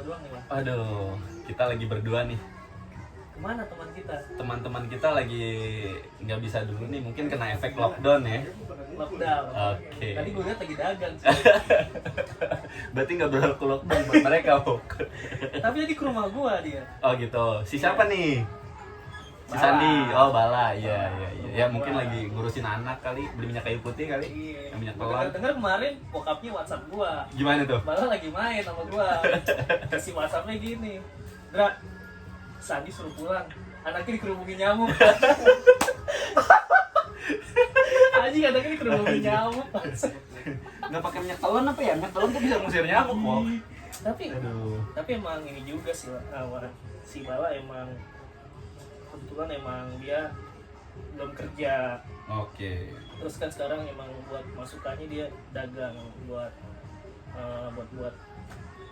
doang nih, Bang. Aduh, kita lagi berdua nih. Kemana teman kita? Teman-teman kita lagi nggak bisa dulu nih, mungkin kena efek lockdown ya. Lockdown. Oke. Tadi gue lihat lagi dagang sih. Berarti nggak berlaku lockdown buat mereka, Bok. Tapi tadi ke rumah gua dia. Oh gitu. Si siapa nih? Si Bala. Sandi. Oh, Bala. Iya. Ya mungkin lagi ngurusin anak kali, beli minyak kayu putih kali. Iya. Yang minyak telon. Dengar kemarin bokapnya WhatsApp gua. Gimana tuh? Bala lagi main sama gua. Si WhatsAppnya gini. Dra, Sandi suruh pulang. Anaknya dikerubungin nyamuk. Anjing anaknya dikerubungin nyamuk. Nggak pakai minyak telon apa ya? Minyak telon tuh bisa ngusir nyamuk, Bok. Tapi emang ini juga sih, si Bala emang kebetulan emang dia belum kerja. Oke. Terus kan sekarang emang buat masukannya dia dagang buat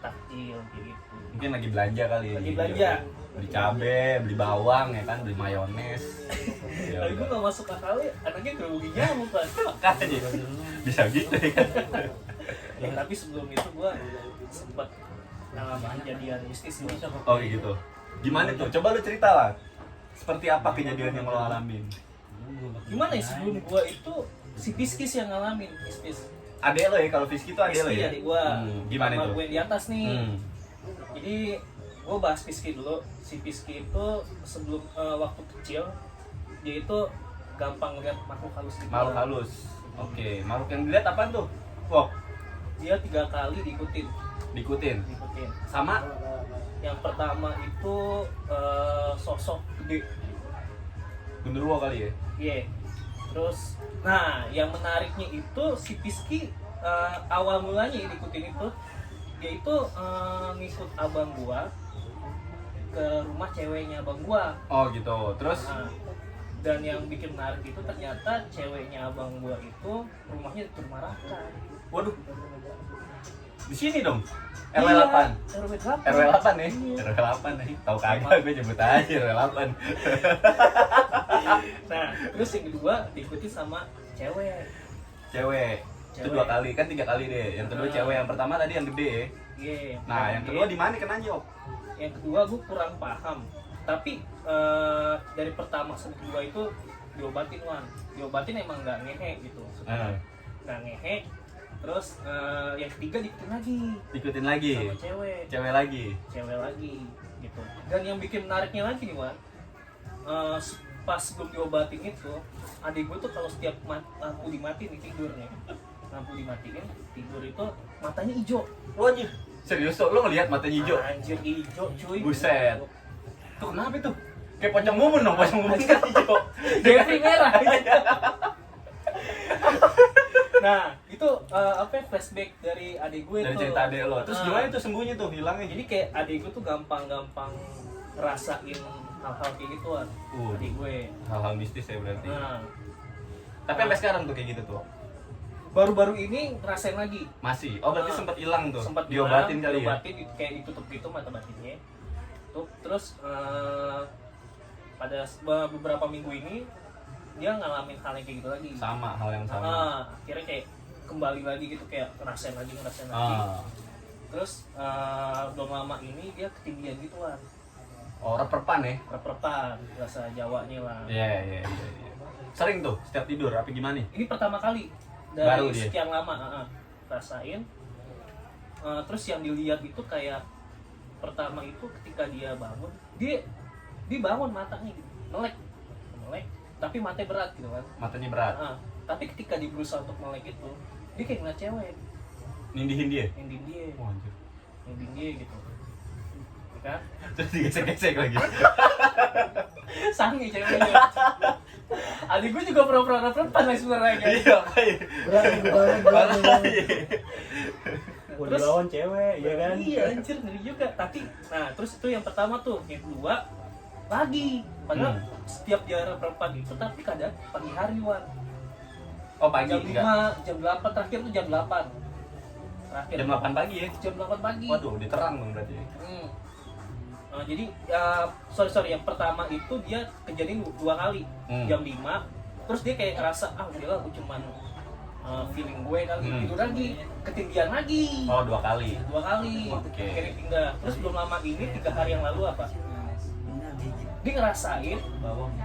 takjil kayak gitu. Mungkin lagi belanja kali. Lagi belanja. Beli cabe, beli bawang ya kan, beli mayones. Ya Tapi gue udah. gak masuk akal ya, anaknya kerubungin nyamuk kan. Makanya bisa gitu ya kan. Tapi sebelum itu gue sempat ngalamin kejadian mistis nih. Oh gitu. Gimana tuh? Coba lu cerita lah. Seperti apa kejadian yang lo alamin? Gimana ya, sebelum gue itu si Piskis yang ngalamin mistis. Adek lo ya, kalau Fiski tuh adek lo ya? Adik gue. Gimana Sama tuh? gue yang di atas nih. Hmm. Jadi gue bahas Piski dulu. Si Piski itu sebelum waktu kecil dia itu gampang ngeliat makhluk halus gitu. Makhluk halus. Oke, makhluk yang dilihat apa tuh? Wow, Dia 3 kali diikutin. diikutin. Sama? Yang pertama itu sosok gede. Genderuwo kali ya? Iya. Terus, nah yang menariknya itu si Piski awal mulanya diikutin itu dia itu ngikut abang gua ke rumah ceweknya abang gua. Oh gitu. Terus? Nah, dan yang bikin menarik itu ternyata ceweknya abang gua itu rumahnya di Turmarakan. Waduh. Di sini dong. Iya, RW8. RW8. RW8 nih. Iya. RW8 nih. Tahu kagak gue nyebut aja RW8. Nah, terus yang kedua diikuti sama cewek. Cewek. Itu Cewek. 2 kali, kan 3 kali deh. Yang kedua Nah. cewek, yang pertama tadi yang gede ya. Iya. Nah, yang kedua di mana kenanya, Om? Yang kedua gue kurang paham. Tapi dari pertama sampai kedua itu diobatin, Wan. Diobatin emang nggak ngehe gitu. Nggak ngehe. Terus yang ketiga diikutin lagi Ikutin lagi. sama cewek. Cewek lagi. Gitu. Dan yang bikin menariknya lagi nih, Wan, pas sebelum diobatin itu adik gue tuh kalau setiap lampu dimatiin nih tidur nih, lampu dimatiin tidur itu matanya hijau. Wajib. Serius tuh, lo ngelihat matanya hijau? Anjir hijau cuy. Buset. Tuh kenapa itu? Kayak pocong mumun dong, pocong mumun kan hijau. Jeffrey merah. Nah itu apa ya, flashback dari adik gue Dari tuh. cerita adek lo. Terus Nah, gimana tuh sembunyi tuh, hilangnya? jadi kayak adik gue tuh gampang ngerasain hal-hal kayak gituan. Adik gue. Hal-hal mistis ya berarti. Nah Tapi sampai sekarang tuh kayak gitu tuh. baru-baru ini ngerasain lagi. Masih. Oh, berarti Nah, sempat hilang tuh. Sempat diobatin kali ya. diobatin, kayak ditutup gitu mata batinnya. Terus pada beberapa minggu ini dia ngalamin hal yang kayak gitu lagi. Sama, hal yang sama. Akhirnya kayak kembali lagi gitu, kayak ngerasain lagi. Terus belum lama ini dia ketinggian gitu lah. Oh, reperpan ya? Rep-repan bahasa Jawanya lah. Iya. Sering tuh setiap tidur, apa gimana nih? Ini pertama kali Baru dari dia? sekian lama rasain. Terus yang dilihat itu kayak pertama itu ketika dia bangun, dia bangun matanya gitu, melek, tapi matanya berat gitu kan. Matanya berat. Tapi ketika dia berusaha untuk melek itu, dia kayak ngeliat cewek, Nindihin dia? ninding dia, Wah, anjir. gitu, ya kan? Terus digesek-gesek lagi. Sange ceweknya. Adik gue juga pura-pura repan lah sebenarnya kan. Iya, kayak. Berani. Mau Terus- dilawan cewek, ya kan? Iya anjir ngeri juga. Tapi nah terus itu yang pertama tuh, yang kedua lagi. Padahal setiap dia repan itu tapi kadang pagi hari, Wan. Oh, pagi Jam enggak? 5, jam 8 terakhir tuh jam 8. Terakhir. Jam 8 pagi ya? Jam 8 pagi. Waduh, udah terang dong berarti. Nah, jadi sorry yang pertama itu dia kejadian 2 kali. Hmm. Jam 5 terus dia kayak ngerasa udahlah gue cuman feeling gue kali tidur lagi, ketinggian lagi. Oh, 2 kali. 2 kali. Oke. Akhirnya pindah. Terus belum lama ini 3 hari yang lalu apa? Dia ngerasain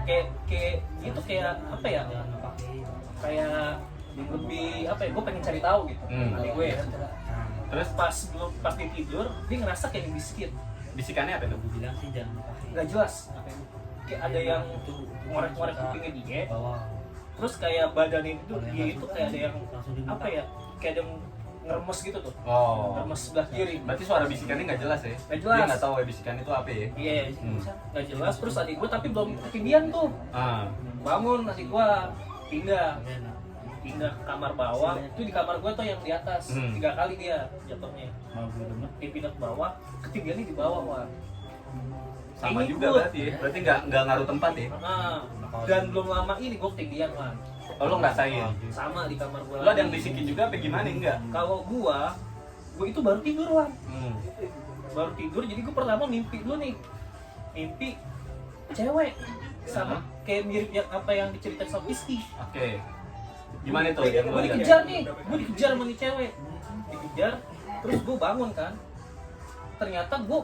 kayak itu kayak apa ya? Kayak lebih apa ya? Gue pengen cari tahu gitu. Hati gue ya. Terus Pas dia tidur, dia ngerasa kayak dibiskit. bisikannya apa tuh? Gak jelas. Kayak ada yang ngorek-ngorek kupingnya dia. Terus kayak badannya itu dia itu kayak ada yang apa ya? Kayak ada yang ngeremes gitu tuh. Oh. Ngeremes sebelah kiri. Berarti suara bisikannya nggak jelas ya? Nggak jelas. Dia nggak tahu ya bisikan itu apa ya? Iya, nggak jelas. Terus adik gue tapi belum ketinggian tuh. Bangun adik gue pindah ke kamar bawah. Itu di kamar gue tuh yang di atas. 3 kali dia jatuhnya. Dia pindah ke bawah, ketinggiannya di bawah, Wan. Sama Ini juga gua- berarti ya? Berarti nggak ngaruh tempat ya? Dan belum lama ini gue ketinggian, Wan. Oh, lo ngerasain? Sama di kamar gue. Lo ada yang bisikin juga apa gimana? Enggak? Kalau gue itu baru tidur, Wan. Hmm. Baru tidur, jadi gue pertama mimpi dulu nih. Mimpi cewek sama kayak mirip yang apa yang diceritain sama Piski. Oke. Gimana tuh yang lo Gue lihat? dikejar nih, gue dikejar sama nih cewek. Dikejar, terus gue bangun kan. Ternyata gue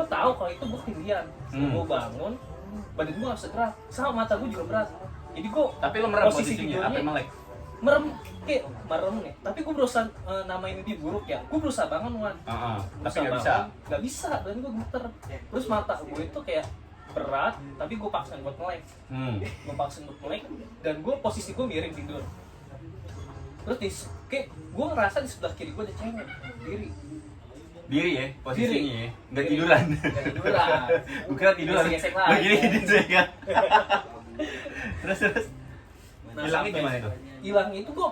tahu kalau itu gue ketinggian. Gue bangun, badan gue nggak bisa gerak, sama mata gue juga berat. Jadi gue Tapi lo merem posisi posisinya, apa tidurnya- melek? merem nih. Tapi gue berusaha namain mimpi buruk ya. Gue berusaha bangun, Wan. Tapi nggak bisa. Nggak bisa, dan gue gemeter. Terus mata gue itu kayak berat, tapi gue paksain buat melek. Gue paksain buat melek, dan gue posisi gue miring tidur. Terus kayak gue ngerasa di sebelah kiri gue ada cewek diri. Diri ya, posisinya Diri. ya? Nggak Diri. tiduran? Nggak tiduran. Gue kira tiduran. Gesek-gesek lagi. Begini gesek. Terus. Nah, Hilangnya sampai gimana itu? Hilangnya itu gue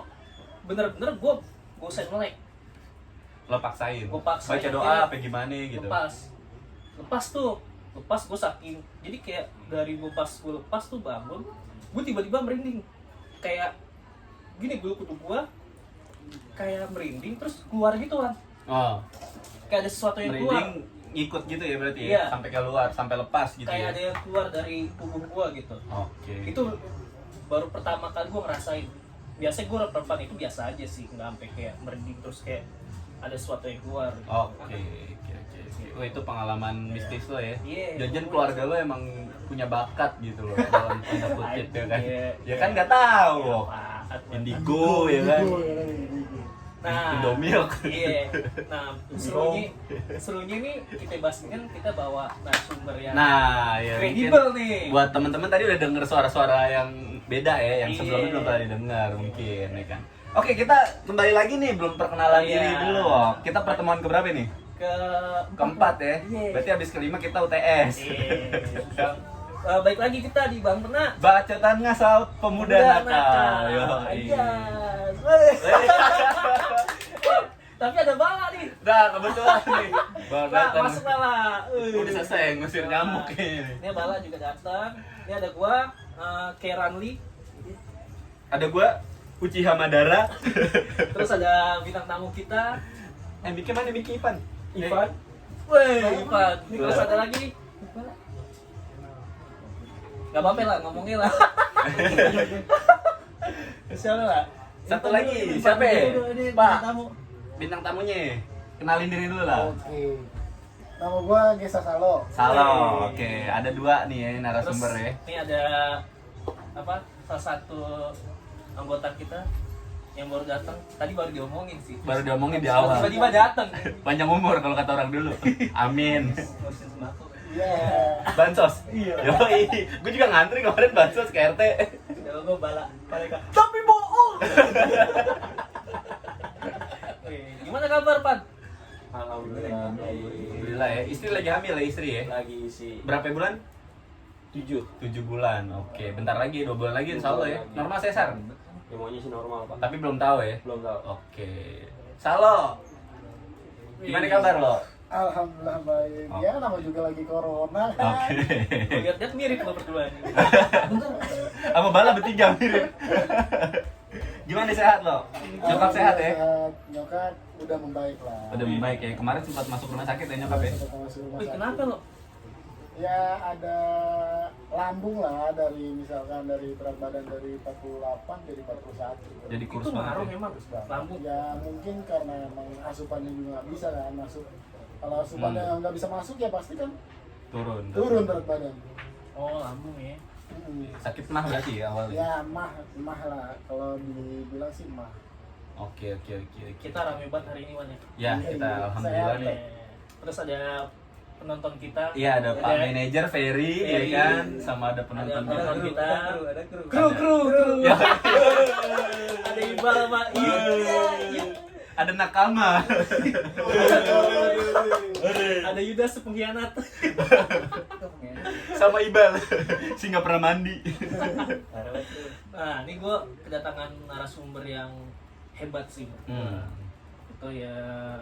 bener-bener gue usahain melek. Lo paksain? Gua paksain, Baca doa akhirnya apa gimana gitu? Lepas gue saking, jadi kayak dari gue lepas tuh bangun, gue tiba-tiba merinding, kayak gini bulu kuduk gue kayak merinding terus keluar gitu kan, Oh, kayak ada sesuatu yang keluar, merinding ngikut gitu ya berarti ya? Iya. Sampai keluar, sampai lepas gitu kayak ya? ada yang keluar dari tubuh gue gitu. Oke. Itu baru pertama kali gue ngerasain. Biasanya gue perempuan itu biasa aja sih, nggak sampai kayak merinding terus kayak ada sesuatu yang keluar. Oke. Oh, itu pengalaman mistis lo ya? Iya. Jangan keluarga lo emang punya bakat gitu loh dalam tanda kutip ya kan? Iya. Ya kan nggak tahu. Apaan? Indigo ya kan? Nah, Indomilk. iya. Nah, serunya nih kita bahas ini kan kita bawa narasumber yang Nah, ya kredibel mungkin nih. buat teman-teman tadi udah denger suara-suara yang beda ya, yang Iya. sebelumnya belum pernah didengar mungkin ya kan. Oke, kita kembali lagi nih, belum perkenalan Iya. diri dulu. Kita pertemuan keberapa nih? Keempat ya. Iya. Berarti habis kelima kita UTS. Baik lagi kita di Bang Pena. Bacotan ngasal pemuda nakal. Yoi. Tapi ada bala nih. Nah, kebetulan nih. Baru Nah, datang. masuk bala. Udah selesai ngusir nyamuk ini. Ini bala juga datang. Ini ada gua Keranli. Ada gua Uchiha Madara. Terus ada bintang tamu kita Miki mana Miki Ivan? Ivan. Woi, Ivan. Ini terus ada lagi. Gak apa-apa lah, ngomongnya lah. Siapa lah? Satu lagi, Ini siapa ya? ini Pak. bintang tamu. Bintang tamunya. Kenalin diri dulu lah. Oke. Nama gua Gesa Salo. Salo. Oke, ada dua nih ya narasumber Terus, ya. Ini ada apa? Salah satu anggota kita yang baru datang. Tadi baru diomongin sih. Baru diomongin di awal. Tiba-tiba datang. Panjang umur kalau kata orang dulu. Amin. Ngurusin sembako. Iya. Bansos. Iya. Yoi. Gue juga ngantri kemarin bansos ke RT. Udah gue bala mereka. Tapi bohong. Gimana kabar, Pan? Alhamdulillah. Alhamdulillah ya. Istri lagi hamil ya istri ya? Lagi isi Berapa bulan? 7. 7 bulan. Oke, bentar lagi 2 bulan lagi insya Allah ya. Normal sesar. Ya maunya sih normal, Pak. Tapi belum tahu ya. Belum tahu. Oke. Salo. Gimana kabar lo? Alhamdulillah baik. Oh. Ya nama juga lagi corona kan. Oke. Lihat-lihat mirip lo berdua nih. Sama Bala bertiga mirip. Gimana sehat lo? Nyokap sehat ya? Sehat. Nyokap udah membaik lah. Udah membaik ya. Kemarin sempat masuk rumah sakit ya nyokap ya? Sempat masuk rumah Wih, sakit. kenapa lo? Ya ada lambung lah, dari misalkan dari berat badan dari 48 jadi 41. Jadi kurus Itu ngaruh banget ya? memang lambung. Ya mungkin karena emang asupannya juga nggak bisa kan masuk. Kalau asupannya nggak bisa masuk ya pasti kan turun berat badan. Oh, lambung ya. Sakit mah berarti ya awalnya? Ya mah lah, kalau dibilang sih mah. Oke. Kita rame banget hari ini, Wan ya. Ya, kita alhamdulillah nih. Terus ada penonton kita. Iya, ada Pak Manajer Ferry, ya Ferry. kan, sama ada penonton Ada kita. kita. Ada kru. Kru. Ya, Ada Iqbal sama Iyut. ada Nakama. Ada Yudas pengkhianat. Sama Ibal. Si nggak pernah mandi. Nah, ini gue kedatangan narasumber yang hebat sih. Itu ya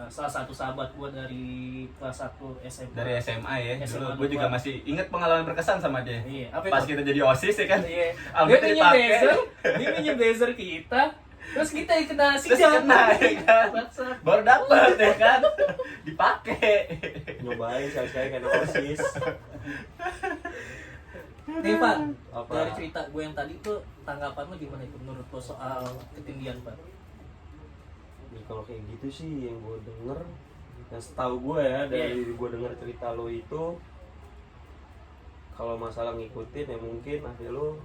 salah satu sahabat gue dari kelas 1 SMA. Dari SMA ya. SMA Dulu gue juga dua. masih inget pengalaman berkesan sama dia. Iya, apa Pas itu? kita jadi OSIS ya kan. Iya. Almet Dia dipakai. minjem blazer kita. Terus kita yang kena Terus sidang. kena, ya kan? Bangsat. Baru dapet ya kan. Dipakai. Nyobain sekali-sekali kayak OSIS. Nih Pak, Apa? dari cerita gue yang tadi tuh tanggapan lo gimana itu menurut lo soal ketinggian Pak? Ya, kalau kayak gitu sih yang gue denger, yang setahu gue ya dari gue denger cerita lo itu, kalau masalah ngikutin ya mungkin akhirnya lo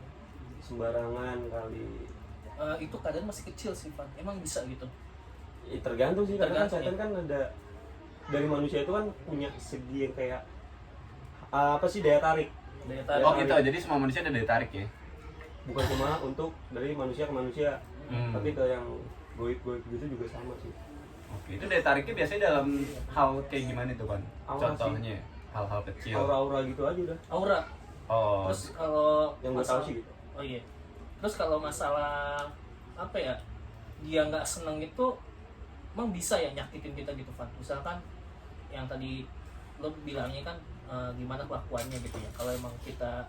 sembarangan kali. Itu keadaan masih kecil sih Pak, emang bisa gitu? Ya, tergantung sih, karena kan Tergantung, setan kan ada dari manusia itu kan punya segi yang kayak apa sih, daya tarik. Daya Oh tarik. gitu, jadi semua manusia ada daya tarik ya? Bukan cuma untuk dari manusia ke manusia, tapi ke yang goib-goib gitu juga sama sih. Oke, itu daya tariknya biasanya dalam hal kayak gimana tuh kan? Aura Contohnya hal-hal kecil. Aura-aura gitu aja udah. Aura. Oh, Terus kalau Yang gue tahu masalah- sih gitu. Oh iya. Terus kalau masalah apa ya? Dia nggak seneng itu, emang bisa ya nyakitin kita gitu Pak? Misalkan yang tadi lo bilangnya kan gimana kelakuannya gitu ya. Kalau emang kita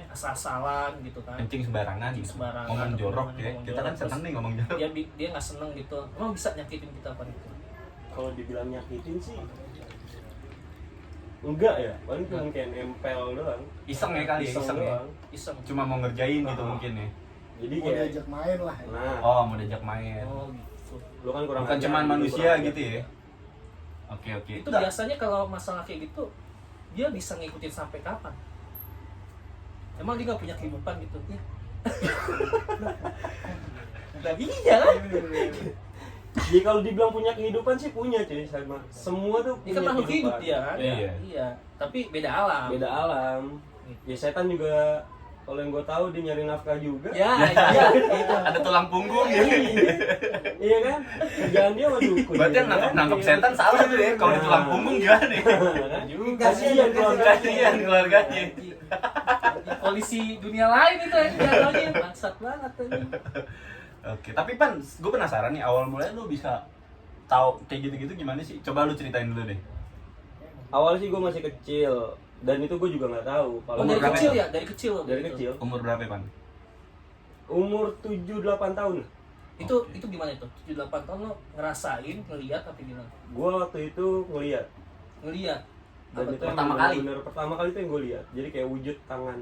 asal-asalan gitu kan. kencing sembarangan, Kencing gitu. sembarangan, Ngomong jorok ngomong ya. Kita kan jorok. seneng nih ngomong jorok. Dia nggak seneng gitu. Emang bisa nyakitin kita Pak itu? Kalau dibilang nyakitin sih enggak ya, paling cuma kayak nempel doang. Iseng ya kali, iseng ya. doang. Iseng. Cuma mau ngerjain gitu mungkin ya. Jadi Mau kayak diajak main lah. nah, Oh, mau diajak main. Oh gitu. lu kan kurang Bukan ajar, cuma jadi manusia kurang ajar. gitu ya. Oke. Itu biasanya kalau masalah kayak gitu dia bisa ngikutin sampai kapan? Emang dia nggak punya kehidupan gitu ya? Nah, iya kan? Jadi kalau dibilang punya kehidupan sih punya cuy, sama semua tuh Dia punya kan makhluk hidup kehidupan. dia kan? Iya. Iya. Tapi beda alam. Beda alam. Ya setan juga, kalau yang gue tahu dia nyari nafkah juga. Ya, iya. Itu. Ada tulang punggung ya. Iya kan? Kerjaan dia mah dukun. Berarti yang nangkep setan salah tuh ya. Kalau di tulang punggung gimana nih? Kasihan keluarga. Kasihan keluarganya. Polisi dunia lain itu yang jatuhnya bangsat banget tadi. Oke, tapi Pan, gue penasaran nih awal mulanya lu bisa tahu kayak gitu-gitu gimana sih? Coba lu ceritain dulu deh. Awal sih gue masih kecil dan itu gue juga nggak tahu. Oh, Umur dari berapa kecil itu? ya? Dari kecil. Dari gitu. kecil. Umur berapa, Pan? Umur 7-8 tahun. Itu gimana itu? 7-8 tahun lo ngerasain, ngeliat apa gimana? Gue waktu itu ngeliat. Ngeliat. Dan Apa itu tuh? yang Pertama kali? bener-bener pertama kali itu yang gue lihat. Jadi kayak wujud tangan.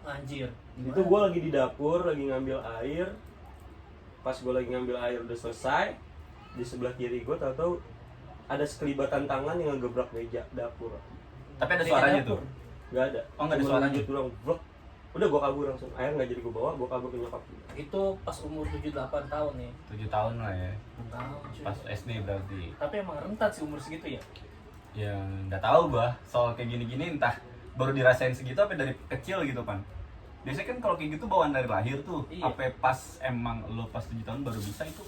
Anjir. Gimana? Itu gue lagi di dapur, lagi ngambil air. Pas gue lagi ngambil air udah selesai, di sebelah kiri gue tahu-tahu ada sekelibatan tangan yang ngegebrak meja dapur. Tapi ada Meja suaranya dapur. tuh. Gak ada. Oh, nggak ada Cuma suaranya? wujud doang, blok. Udah gue kabur langsung. Air nggak jadi gue bawa, gue kabur ke nyokap. Itu pas umur 7-8 tahun ya. 7 tahun lah ya. Tahun, cuy. Pas SD berarti. Tapi emang rentan sih umur segitu ya. Ya nggak tahu gua soal kayak gini-gini, entah baru dirasain segitu apa dari kecil gitu, Pan. Biasanya kan kalau kayak gitu bawaan dari lahir tuh. Iya. Apa pas emang lo pas 7 tahun baru bisa itu?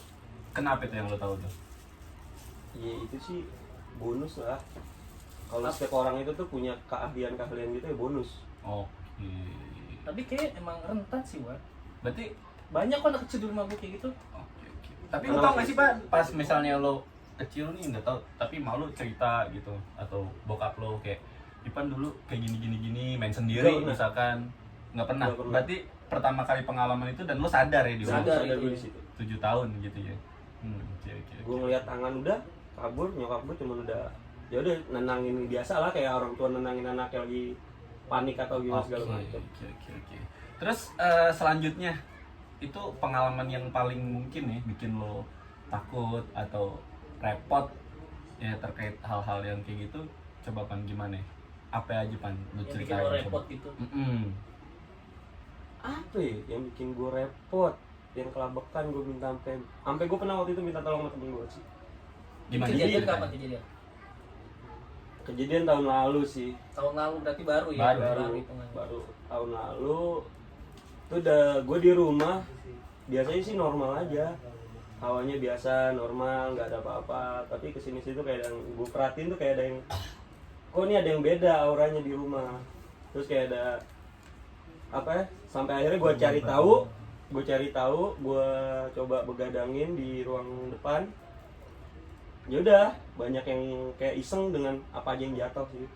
Kenapa itu yang lo tahu tuh? Iya itu sih bonus lah. Kalau setiap orang itu tuh punya keahlian-keahlian gitu ya bonus. Oke. Tapi kayak emang rentan sih, Wan. Berarti Banyak kok anak kecil di rumah gue kayak gitu. oke. Tapi lo tau gak sih, Pak, pas misalnya lo kecil nih nggak tahu, tapi mau lo cerita gitu atau bokap lo kayak Ipan dulu kayak gini main sendiri Nggak pernah. misalkan nggak pernah. Nggak pernah. Berarti pertama kali pengalaman itu dan lo sadar ya di umur Sadar. Sadar itu gue ya. di situ. 7 tahun gitu ya. Oke. Gue ngeliat tangan udah kabur, nyokap gue cuma udah ya udah nenangin biasa lah kayak orang tua nenangin anak yang lagi panik atau gimana segala macam. Oke. Terus selanjutnya itu pengalaman yang paling mungkin nih bikin lo takut atau repot ya terkait hal-hal yang kayak gitu, coba Pan gimana? Apa aja Pan lo Yang bikin ceritain? lo coba. repot gitu. Apa ya yang bikin gue repot, yang kelabakan gue minta sampai gue pernah waktu itu minta tolong sama temen gue sih. Gimana Kejadian ceritanya? kapan kejadian? Kejadian tahun lalu sih. Tahun lalu berarti baru ya? Baru hitungannya. tahun lalu tuh udah gue di rumah, biasanya sih normal aja, hawanya biasa normal nggak ada apa-apa, tapi kesini situ kayak ada yang gue perhatiin tuh kayak ada yang kok ini ada yang beda auranya di rumah. Terus kayak ada apa ya, sampai akhirnya gue cari tahu, gue coba begadangin di ruang depan. Ya udah banyak yang kayak iseng dengan apa aja yang jatuh sih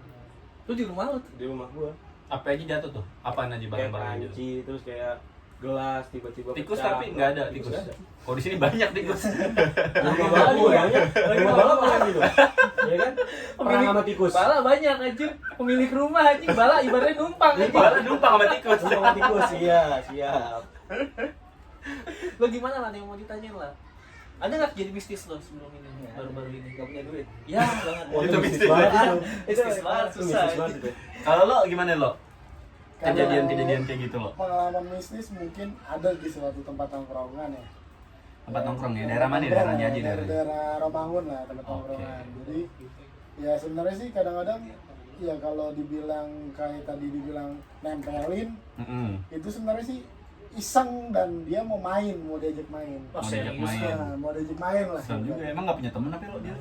Lu di rumah lu? di rumah gue. Apa aja jatuh tuh? Apaan aja Kayak barang-barang yang jatuh? panci, terus kayak gelas tiba-tiba Tikus pecah. tapi nggak ada tikus. Nggak ada. Oh di sini banyak tikus. Rumah balap gue banyak. Rumah balap kan gitu. Ya kan? Perang sama tikus. Bala banyak anjir. Pemilik rumah anjing bala ibaratnya numpang anjing. Malah numpang sama tikus. Perang sama tikus, iya, siap. Lo gimana lah yang mau ditanyain lah? Ada nggak jadi bisnis lo sebelum ini? Baru-baru ini gak punya duit? Ya banget. Itu bisnis banget banget. itu. Bisnis banget Itu susah. bisnis banget itu. Kalau lo gimana lo? Kalau Kejadian-kejadian kayak gitu lo? pengalaman bisnis mungkin ada di suatu tempat tongkrongan ya. Tempat nongkrong ya? Daerah mana? Daerahnya aja daerahnya. Daerah Romangun lah tempat Oke. tongkrongan. Jadi ya sebenarnya sih kadang-kadang ya kalau dibilang kayak tadi dibilang nempelin itu sebenarnya sih iseng dan dia mau main, mau diajak main. Oh, Mau diajak serius main. ya? Nah, mau diajak main lah. Serem juga, emang gak punya temen apa lo dia?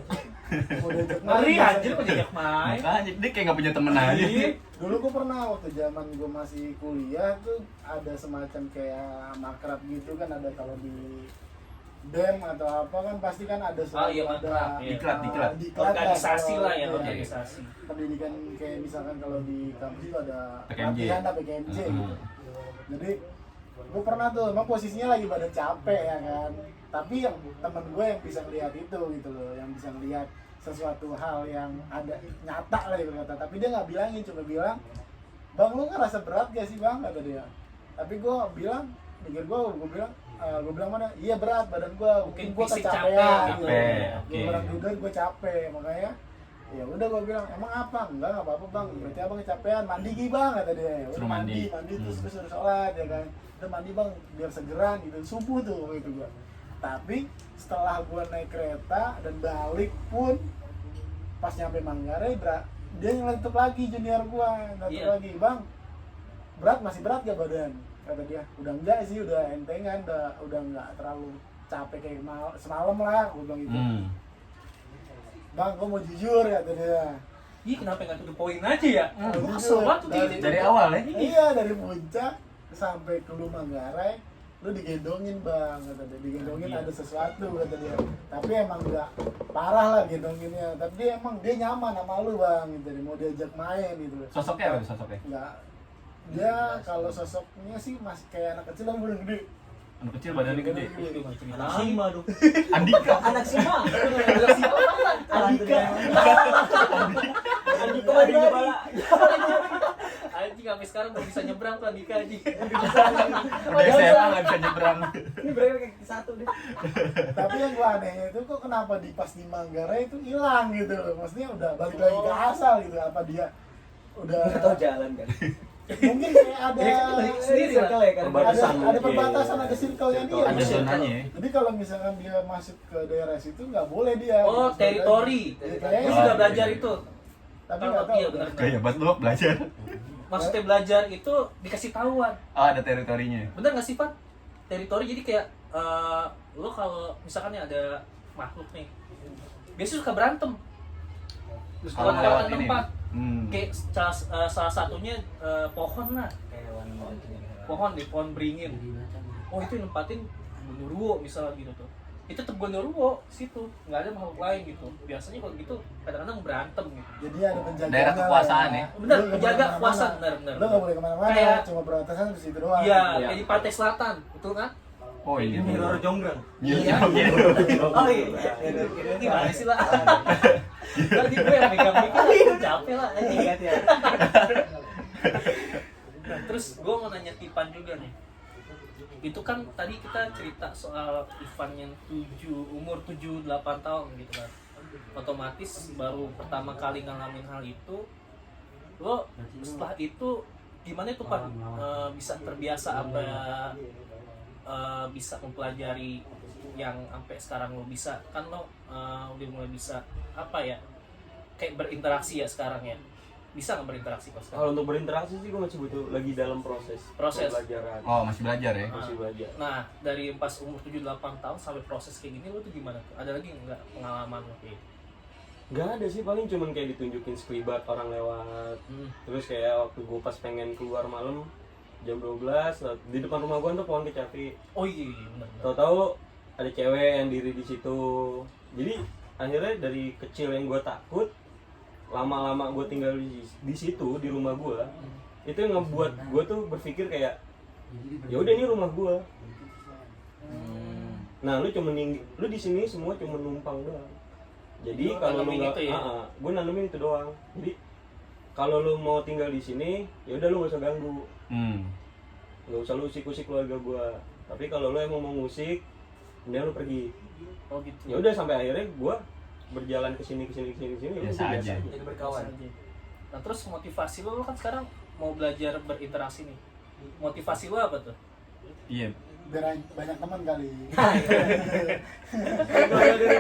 Mau diajak main. Ngeri biasanya. anjir diajak main. Makanya dia kayak gak punya temen aja. Iya. Dulu gue pernah waktu zaman gue masih kuliah tuh ada semacam kayak makrab gitu kan, ada kalau di BEM atau apa kan pasti kan ada Oh, iya, makrab, iya. Diklat. Organisasi lah ya, kalau- organisasi. pendidikan kayak misalkan kalau di kampus itu ada PKMJ. pelatihan ada PKMJ Heeh. gitu. Jadi gue pernah tuh, emang posisinya lagi badan capek ya kan, tapi yang temen gue yang bisa lihat itu gitu loh, yang bisa lihat sesuatu hal yang ada nyata lah gitu kata, tapi dia nggak bilangin, cuma bilang, bang lu ngerasa berat gak sih bang, kata dia. Tapi gue bilang, pikir gue bilang mana, iya berat badan gue, mungkin gue fisik kecapean capek, gitu. capek, oke. Gue bilang juga gue capek, makanya ya udah gue bilang emang apa, enggak apa-apa bang, berarti abang kecapean, mandi gi bang, kata dia. Ya udah, Suruh mandi. terus gue suruh sholat ya kan, udah mandi bang biar segeran gitu, subuh tuh gitu gue. Tapi setelah gue naik kereta dan balik pun pas nyampe Manggarai, dia ngelentuk lagi junior gue, ngelentuk Iya. lagi, bang masih berat gak badan, kata dia. Udah enggak sih, udah entengan, udah enggak terlalu capek kayak semalam lah, gue bilang gitu. Bang, gue mau jujur, kata dia. Ih, kenapa nggak to the point aja ya? Gue kesel banget tuh kayak gitu. Dari awal ya? Iya, dari puncak sampai ke Manggarai, lu digendongin bang, kata dia. Digendongin ada sesuatu, kata dia. Tapi emang enggak parah lah gendonginnya. Tapi dia emang dia nyaman sama lu bang, gitu. Dia mau diajak main gitu. Sosoknya apa sosoknya? Enggak. Dia kalau sosoknya sih masih kayak anak kecil tapi belum gede. Anak kecil badannya gede. Anak Sima dong. Andika. Anak Sima. Anak Sima apa? Andika. Andika Andika bala. Anjing sampai sekarang belum bisa nyebrang tuh Andika anjing. Udah SMA nggak bisa nyebrang. Ini berapa kayak satu deh. Tapi yang gua anehnya itu kok kenapa pas di Manggarai itu hilang gitu loh. Maksudnya udah balik lagi ke asal gitu. Apa dia udah Nggak tahu jalan kan. mungkin kayak ada Dia kan balik sendiri lah. Kan. Perbatasan ada mungkin. perbatasan, ada circle-nya dia. Ada Maksudnya. zonanya ya. Jadi kalau misalkan dia masuk ke daerah situ nggak boleh dia. Oh, Gitu. teritori. Iya, Gue kayaknya sudah sih. belajar itu. Tapi Tahu, nggak tahu. iya, benar. Kayak buat lo belajar. Maksudnya belajar itu dikasih tahuan. Oh ada teritorinya. Bener nggak sih Pak? Teritori jadi kayak lo kalau misalkan nih ada makhluk nih, biasanya suka berantem. Terus Kalau lewat lewat ini. tempat. Hmm. Kayak salah satunya pohon lah. Pohon deh, pohon beringin. Oh itu yang nempatin genderuwo misalnya gitu tuh. Itu tetep genderuwo situ, nggak ada makhluk lain gitu. Biasanya kalau gitu kadang-kadang berantem gitu. Jadi ada penjagaan. Daerah kekuasaan ya? Bener, penjaga kekuasaan, bener. Lo nggak boleh kemana-mana, Kayak- cuma berbatasan di situ doang. Iya, Iya. kayak di pantai selatan, betul kan? Oh iya. Ini Roro Jonggrang. Iya. Iya. Oh iya. Gimana sih lah? Tadi gue yang megang mikir aku capek lah anjing kan ya. Nah, terus gue mau nanya Tipan juga nih. Itu kan tadi kita cerita soal Ivan yang umur 7-8 tahun gitu kan. Otomatis baru pertama kali ngalamin hal itu, lo setelah itu gimana itu Pan? Bisa terbiasa apa bisa mempelajari yang sampai sekarang lo bisa kan lo udah mulai bisa apa ya kayak berinteraksi ya sekarang ya, bisa nggak berinteraksi kok sekarang? Kalau untuk berinteraksi sih gue masih butuh lagi dalam proses pembelajaran. Oh, masih belajar ya? Masih belajar. Nah dari pas umur 7-8 tahun sampai proses kayak gini lo tuh gimana tuh? Ada lagi nggak pengalaman lo kayak gitu? Nggak ada sih, paling cuman kayak ditunjukin sekelibat orang lewat. Terus kayak waktu gue pas pengen keluar malam jam 12 di depan rumah gue tuh pohon kecapi. Oh iya benar. Tahu-tahu ada cewek yang diri di situ. Jadi akhirnya dari kecil yang gue takut, lama-lama gue tinggal di situ di rumah gue, itu yang ngebuat gue tuh berpikir kayak ya udah ini rumah gue. Nah lu lu di sini semua cuma numpang doang. Jadi Lu kalau lu nanamin nggak, itu ya? gue nanemin itu doang. Jadi kalau lu mau tinggal di sini, ya udah lu nggak usah ganggu, nggak usah lu usik-usik keluarga gue. Tapi kalau lu emang mau musik, mending lu pergi. Oh gitu. Ya udah sampai akhirnya gue berjalan ke sini ya udah Biasa aja. Jadi berkawan. Nah terus motivasi lo kan sekarang mau belajar berinteraksi nih. Motivasi lo apa tuh? Iya. Biar banyak teman kali.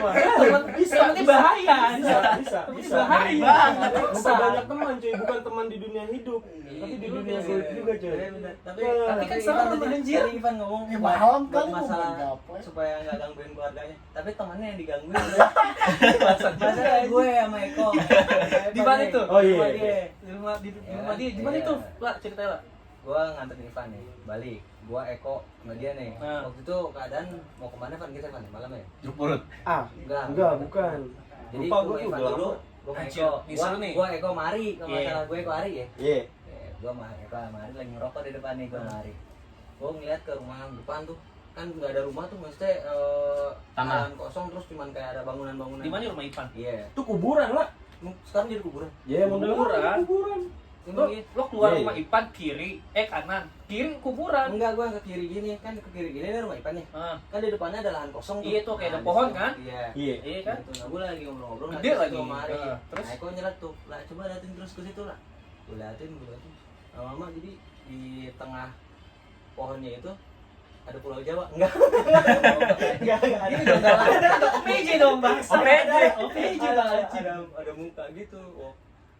Temennya bahaya bisa bahaya banget. bukan banyak teman cuy, bukan teman di dunia hidup, tapi di dunia goib juga cuy. Tapi kan sekarang tadi anjir. tadi Ivan ngomong Ya, malam buat kali masalah ngomongin gaple. supaya nggak gangguin keluarganya. Tapi temannya yang digangguin. Masalah gue sama Eko. Di mana itu? Oh, iya. Rumah dia. Di rumah dia. Gimana Iya. itu? Lah ceritanya lah. Gue nganterin Ivan nih, balik. Gue Eko sama dia nih. Nah. Waktu itu keadaan mau kemana Van kita Van malam ya? Jeruk purut. Enggak, bukan. Jadi Lupa gue gua Ivan udah dulu, lama. gue sama Anjir, Eko. nih seru nih. Gue Eko Mari, kalau nggak Iya. salah gue Eko Ari ya. Iya. Gue sama Eko Mari lagi ngerokok di depan nih gue Mari. Gue ngeliat ke rumah depan tuh, kan nggak ada rumah tuh, maksudnya Tanah. lahan kosong terus cuman kayak ada bangunan-bangunan. Di mana rumah Ivan? Iya. Itu kuburan lah. Sekarang jadi kuburan. Ya model Kuburan. kuburan. Lo keluar Iya. rumah Ivan kiri, kanan, kiri kuburan. Enggak, gue ke kiri gini kan, ke kiri gini ada rumah Ipan nih. Ah, Kan di depannya ada lahan kosong tuh. Iya tuh, kayak ada di pohon situ. kan? Iya. Iya. iya kan? Gitu. Nah, gue lagi ngobrol-ngobrol Gede nggak lagi. sama Mari. Terus? Nah, Eko nyelat tuh. Lah, coba liatin terus ke situ lah. Gue liatin. Lama-lama jadi di tengah pohonnya itu ada Pulau Jawa. Enggak. Enggak ada. Ini dong ada OPJ dong bangsa. OPJ lah anjing. Ada muka gitu. Oh,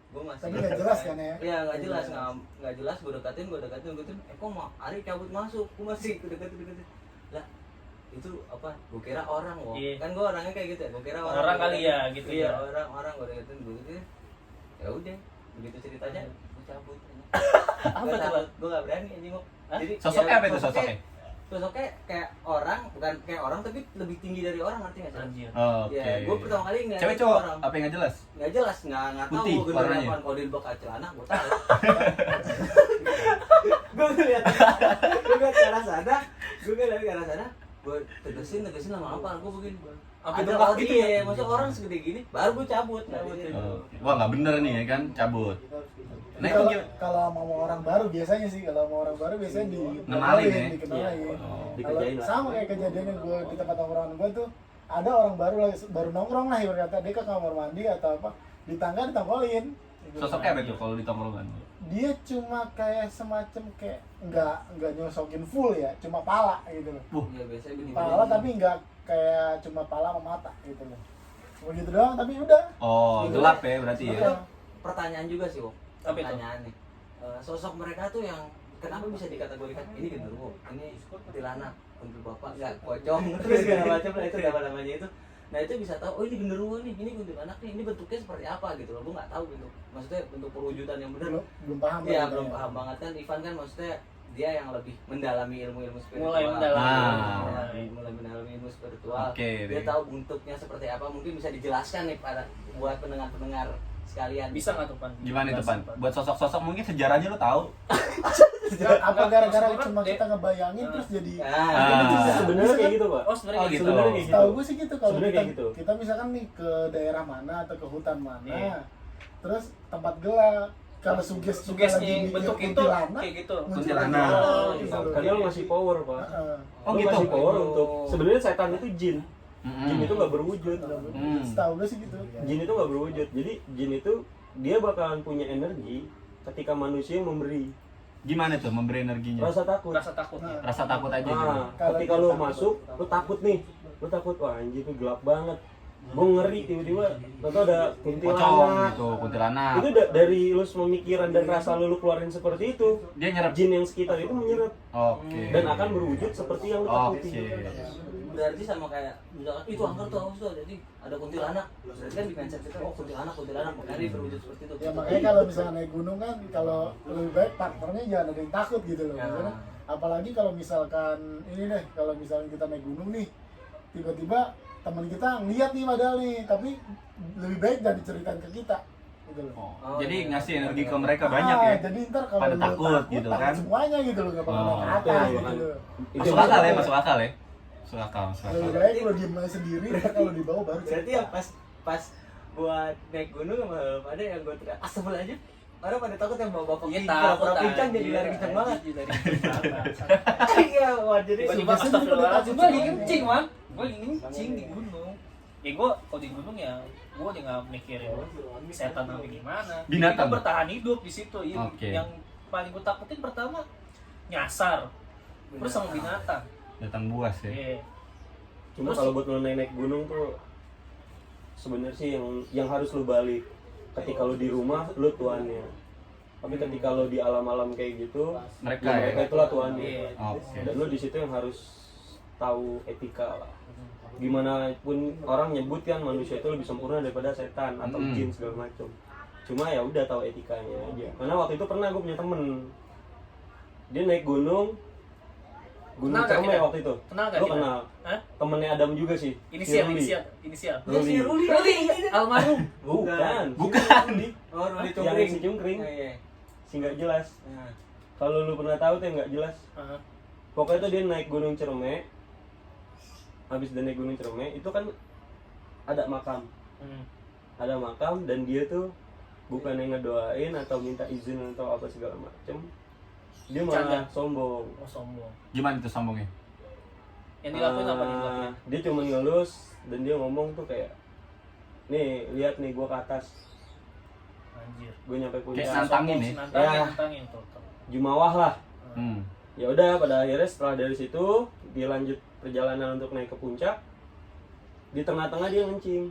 gue masih. Tapi nggak jelas kan ya? Iya nggak jelas, nggak jelas. Gue deketin. Kok mau Ari cabut masuk? Gue masih deketin. Lah itu apa? Gue kira orang, wah. Iya. Kan gue orangnya kayak gitu ya. Gue kira orang. Orang kali ya gitu Iya ya. orang gue deketin. Ya udah, begitu ceritanya gue cabut. Apa tuh, Bang? Gue nggak berani anjing kok. Hah? Jadi Sosoknya ya, apa itu sosoknya? Sosoknya kayak orang, bukan kayak orang tapi lebih tinggi dari orang, ngerti nggak sih? Anjir. Oke. Ya, gue pertama kali ngeliat Cewek itu cowok? orang. Apa yang nggak jelas? Nggak jelas, nggak tahu Putih gue bener warnanya? apaan. Kalau di bekas celana gue tahu. Gue ngeliat ke arah sana, gue tegesin lama-lama gue begini. Sampai Ada dengak orang gitu iya, ya? masa orang segede gini, baru gue cabut. Oh. Wah, nggak bener nih ya kan, cabut. Nah, itu Kalau gimana? kalau mau orang baru biasanya sih, kalau mau orang baru biasanya Kenalin ya? dikenalin. Oh. Dikerjain Kalau lah. sama kayak kejadian yang gue di tempat tongkrongan gue tuh, ada orang baru nongkrong lah ibarat kata, dia ke kamar mandi atau apa, di tangga ditongkolin. Sosoknya apa itu kalau di tongkrongan? Dia cuma kayak semacam kayak nggak nyosokin full ya, cuma pala gitu loh. Iya biasanya begini. Pala tapi nggak kayak cuma pala sama mata gitu loh. Cuma gitu doang tapi udah. Oh, gelap ya berarti ya. Itu pertanyaan juga sih, Wok. Apa itu? Pertanyaan nih. Sosok mereka tuh yang kenapa bisa dikategorikan ini genderuwo, ini kuntilanak, kuntil bapak, enggak pocong, terus segala macam lah itu nama-namanya itu. Nah itu bisa tahu, oh ini genderuwo nih, ini kuntilanak nih, ini bentuknya seperti apa gitu loh. Gue nggak tahu bentuk, maksudnya bentuk perwujudan yang benar. Belum paham. Iya lah belum kita ya. paham banget kan. Ivan kan maksudnya dia yang lebih mendalami ilmu-ilmu spiritual. Mulai mendalami. Mulai mendalami ilmu spiritual. Oke, Dia deh. tahu bentuknya seperti apa. Mungkin bisa dijelaskan nih pada buat pendengar-pendengar sekalian. Bisa nggak tuh Pan? Gimana itu, Pan? Buat sosok-sosok mungkin sejarahnya lo tahu. Apa gara-gara maksud cuma orang, kita ngebayangin terus jadi Sebenarnya kayak gitu, Pak. Oh sebenarnya Oh, gitu. gitu. Sebenarnya kayak gitu. Tahu gue sih gitu kalau Sebenarnya kita, kayak gitu. kita misalkan nih ke daerah mana atau ke hutan mana, Iya. terus tempat gelap, kalau sugesti Sugesti bentuk itu kayak gitu. Kuntilanak. gitu. Karena lo ngasih power, Pak. Heeh. Oh, Lo gitu. ngasih power untuk sebenarnya setan itu jin. Mm-mm. Jin itu nggak berwujud. Tahu gue sih gitu. Jin itu nggak berwujud. Jadi jin itu dia bakalan punya energi ketika manusia yang memberi Gimana tuh memberi energinya? rasa takut. Rasa takut ya. Rasa takut aja gitu. Nah, ketika lo masuk, lo takut nih. Lo takut, wah anjir itu gelap banget. Gue ngeri tiba-tiba atau ada Pocong kuntilanak. gitu, kuntilanak. Itu dari lu pemikiran dan rasa lu keluarin seperti itu, Dia nyerap. jin yang sekitar itu menyerap Oke. dan akan berwujud seperti yang lu takuti. Oke. Berarti sama kayak misalkan itu angker tuh awas tuh, jadi ada kuntilanak. Berarti kan di mindset kita oh kuntilanak makanya dia berwujud seperti itu. Ya makanya kalau misalnya naik gunung kan, kalau lebih baik partnernya jangan ada yang takut gitu loh. Ya. Karena apalagi kalau misalkan ini deh, kalau misalnya kita naik gunung nih, tiba-tiba teman kita ngeliat nih padahal nih, tapi lebih baik jangan diceritain ke kita gitu loh. Oh, Jadi iya. ngasih energi ke mereka banyak ya. Jadi ntar kalau Pada lu takut gitu takut kan. semuanya gitu loh, nggak bakal Oh, naik ke atas betul, gitu kan. loh. Masuk akal ya, masuk akal ya. Masuk akal, masuk Lebih akal. baik lo diem aja sendiri, ntar kalau di bawah baru Berarti cerita. ya pas buat naik gunung sama pada yang gue teriak asal aja. Orang pada takut yang bawa bapak Iya pincang, takut pura pincang jadi anjir, lari kenceng banget. anjir, lari kenceng banget. Iya, wah jadi Tiba-tiba Sugesti astagfirullahaladzim, juga gue lagi takut kencing juga. man. Gue lagi kencing di gunung. Ya gue kalau di gunung ya gue udah nggak mikirin setan apa gimana. Binatang. Kita bertahan hidup di situ. Iya. Oke. Yang paling gue takutin pertama nyasar, terus sama binatang. Datang buas ya. Iya. Cuma Terus- kalau buat lo naik gunung tuh sebenarnya sih yang harus lo balik. Ketika lo di rumah, lo tuannya. Tapi ketika lo di alam-alam kayak gitu, Mereka ya mereka ya. itulah tuannya. Iya. Oke. Dan lo di situ yang harus tahu etika lah. Gimana pun orang nyebut kan manusia itu lebih sempurna daripada setan atau Mm. jin segala macam. Cuma ya udah tahu etikanya aja. Karena waktu itu pernah gue punya temen, dia naik gunung Kenal gak Cermai kita? waktu itu. Kenal gak Lo kita? kenal? Hah? Temennya Adam juga sih. Inisial, si Ruli. inisial. Ya, si Ruli, Almarhum. Bukan. Bukan. Ruli. Oh, Ruli Yang Cungkring. si Cungkring. Iya. Si nggak jelas. Nah. Kalau lu pernah tahu tuh yang nggak jelas. Heeh. Pokoknya tuh dia naik gunung Cermai. Habis dia naik gunung Cermai itu kan ada makam. Hmm. Ada makam dan dia tuh bukan yang ngedoain atau minta izin atau apa segala macem. Dia malah Canda. sombong. Oh sombong. Gimana tuh sombongnya? Yang dilakuin apa nih dilakuin? Dia cuma ngelus dan dia ngomong tuh kayak, nih lihat nih gua ke atas, Anjir. gue nyampe Kayak puncak. nantangin ya? Nantangin, Ya. nantangin tuh. Jumawah lah. Hmm. Ya udah pada akhirnya setelah dari situ dia lanjut perjalanan untuk naik ke puncak. Di tengah-tengah dia ngencing.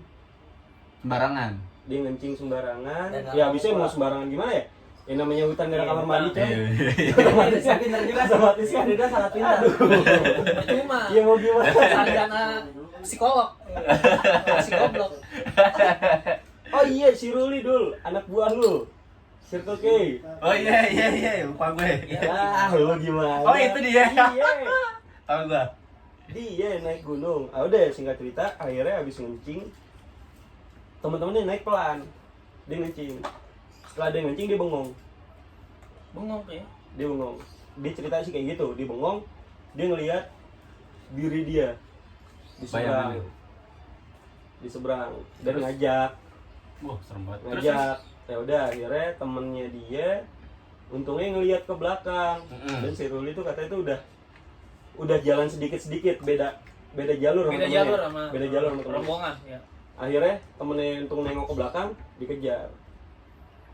Sembarangan. Dia ngencing sembarangan. Dan Ya nggak abisnya apa-apa. mau sembarangan gimana ya? Yang namanya hutan gak ada Iya, kamar mandi coy. Otomatis kan pintar juga Otomatis kan. Dia sangat pintar. Cuma Iya mau gimana? sarjana psikolog. Psikoblok. Oh iya si Ruli dul, anak buah lu. Circle K. Oh iya, lupa gue. Ya, lu gimana? Oh, itu dia. Iya. Tahu gua. Dia naik gunung. Ah udah singkat cerita, akhirnya habis ngencing, teman-temannya naik pelan. Dia ngencing. Setelah dia ngencing dia bengong. Bengong tuh ya. Dia bengong. Dia cerita sih kayak gitu. Dia bengong. Dia ngelihat diri dia di seberang. Bayangan. Di seberang. Dan Terus? ngajak, Wah, serem banget. Terus, ngajak. Ya udah akhirnya temennya dia untungnya ngelihat ke belakang. Mm-mm. Dan si Ruli tuh katanya tuh udah jalan sedikit-sedikit beda jalur Beda temennya. jalur sama beda jalur sama temennya. rombongan ya. Akhirnya temennya untuk nengok ke belakang dikejar.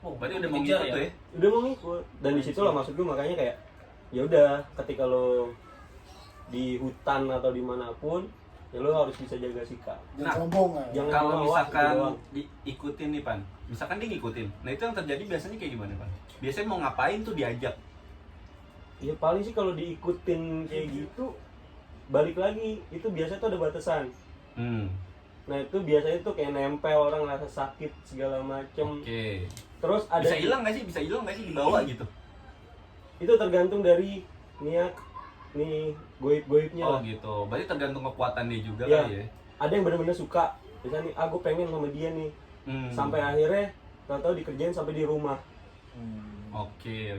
Oh, berarti udah mau dikejar ngikut tuh ya? Udah mau ngikut. Dan di situ lah maksud gue makanya kayak ya udah ketika lo di hutan atau dimanapun ya lo harus bisa jaga sikap. Jangan Nah, sombong ya. Jangan Kalau cuma, "Wah, misalkan gitu doang." diikutin nih Pan, misalkan dia ngikutin, nah itu yang terjadi biasanya kayak gimana Pan? Biasanya mau ngapain tuh diajak? Ya paling sih kalau diikutin kayak gitu balik lagi itu biasanya tuh ada batasan. Nah itu biasanya tuh kayak nempel orang rasa sakit segala macem. Oke. Terus ada Bisa hilang nggak sih? Bisa hilang nggak sih dibawa gitu? itu tergantung dari niat nih goib-goibnya Oh lah. gitu. Berarti tergantung kekuatan dia juga Iya. kali ya. Ada yang benar-benar suka. Misalnya nih, aku pengen sama dia nih. Hmm. Sampai akhirnya tahu-tahu dikerjain sampai di rumah. Oke.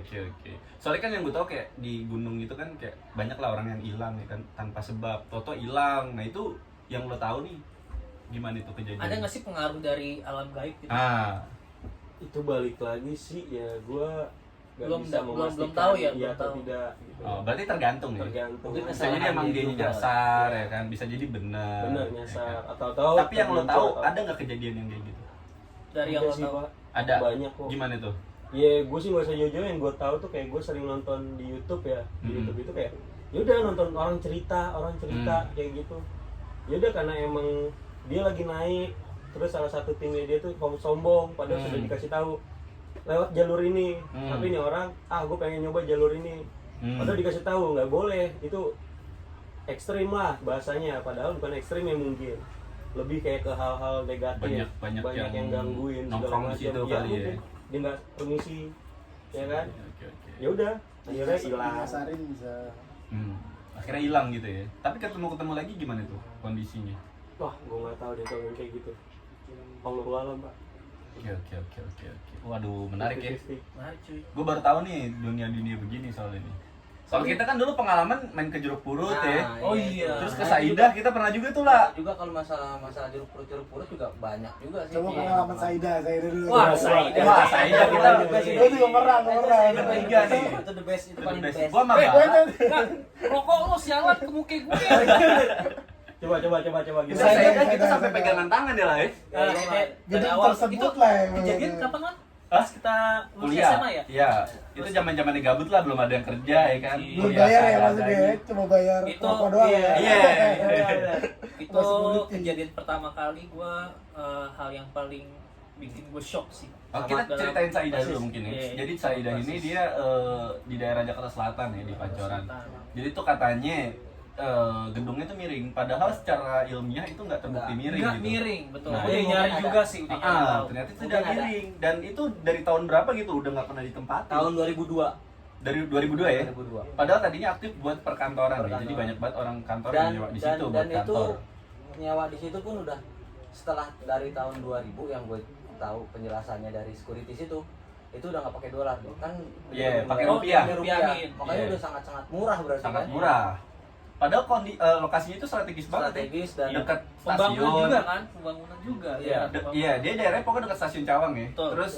Soalnya kan yang gue tau kayak di gunung itu kan kayak banyak lah orang yang hilang ya kan tanpa sebab. Toto hilang. Nah itu yang lo tahu nih gimana itu kejadian? Ada nggak sih pengaruh dari alam gaib gitu? Itu balik lagi sih ya gue nggak Belum bisa belum memastikan tahu ya, iya belum atau tahu. tidak gitu. Oh, berarti tergantung ya. Tergantung. Mungkin Bisa jadi emang dia juga. nyasar ya kan, bisa jadi benar. Bener ya nyasar kan? atau tahu. Tapi yang lo tahu ada nggak kejadian yang kayak gitu? Dari yang lo sih tahu. Pak. Ada. Banyak kok. Gimana tuh? Ya gue sih gak usah jauh-jauh, yang gue tahu tuh kayak gue sering nonton di YouTube ya. Di YouTube itu kayak yaudah nonton orang cerita kayak gitu. Yaudah karena emang dia lagi naik, terus salah satu timnya dia tuh sombong padahal sudah dikasih tahu lewat jalur ini. Tapi ini orang gue pengen nyoba jalur ini. Padahal dikasih tahu nggak boleh, itu ekstrim lah bahasanya, padahal bukan ekstrim ya, mungkin lebih kayak ke hal-hal negatif. Banyak yang gangguin nongkrong di situ kali ya. mungkin dia nggak permisi ya kan. Oke. Ya udah akhirnya hilang. Ngasarin bisa. Akhirnya hilang gitu ya. Tapi ketemu lagi gimana tuh kondisinya? Wah gue nggak tahu deh kalau yang kayak gitu. Allahu alam Pak. Oke. Waduh, menarik ya. Menarik cuy. Gue baru tahu nih dunia begini soal ini. Soal kita kan dulu pengalaman main ke Jeruk Purut ya. Oh iya. Terus ke Saidah kita pernah juga tuh lah. Juga kalau masalah jeruk purut juga banyak juga sih. Coba Iya. pengalaman Saida dulu. Wah, Saida. Wah, Saidah kita Gue juga pernah. Itu Tiga nih. Itu the best, itu paling best. Gua mah Rokok lo sialan ke muka gue. Coba gimana? Saidah kita sampai pegangan tangan ya lah ya. Dari Gedung awal tersebut itu lah ya. kejadian kapan kan? Pas kita lulus Kuliah. SMA ya? Iya. Itu zaman-zamannya gabut lah, belum ada yang kerja ya kan. Belum Iya, bayar ya seadanya. maksudnya ya, cuma bayar Itu, rokok doang iya. ya. Iya. Itu Masih kulit, iya. kejadian pertama kali gue hal yang paling bikin gue shock sih. Oh, Sama kita dalam ceritain Saidah basis. dulu mungkin ya. Iya. Jadi Saidah ini dia di daerah Jakarta Selatan ya, di Pancoran. Selatan. Jadi tuh katanya gedungnya tuh miring, padahal secara ilmiah itu nggak terbukti miring Enggak gitu. miring, betul. Nah, Gue mungkin nyari ada. juga sih, udah nyari tahu. Ternyata itu Mungkin udah ada. miring, dan itu dari tahun berapa gitu udah nggak pernah ditempati. Tahun 2002. Dari 2002 ya. 2002. Padahal tadinya aktif buat perkantoran ya. Jadi banyak banget orang kantor yang nyewa di situ buat itu kantor. nyewa di situ pun udah setelah dari tahun 2000 yang gue tahu penjelasannya dari securities itu udah nggak pakai dolar kan. Iya, pakai Oh, rupiah. pakai Rupiahin. Makanya Iya. udah sangat murah berarti Sangat kan. murah. Padahal lokasinya itu strategis banget Strategis ya. dan Dekat Pembangunan stasiun. juga kan, pembangunan juga. Iya. Iya, dia daerahnya pokoknya dekat stasiun Cawang ya. Betul. Terus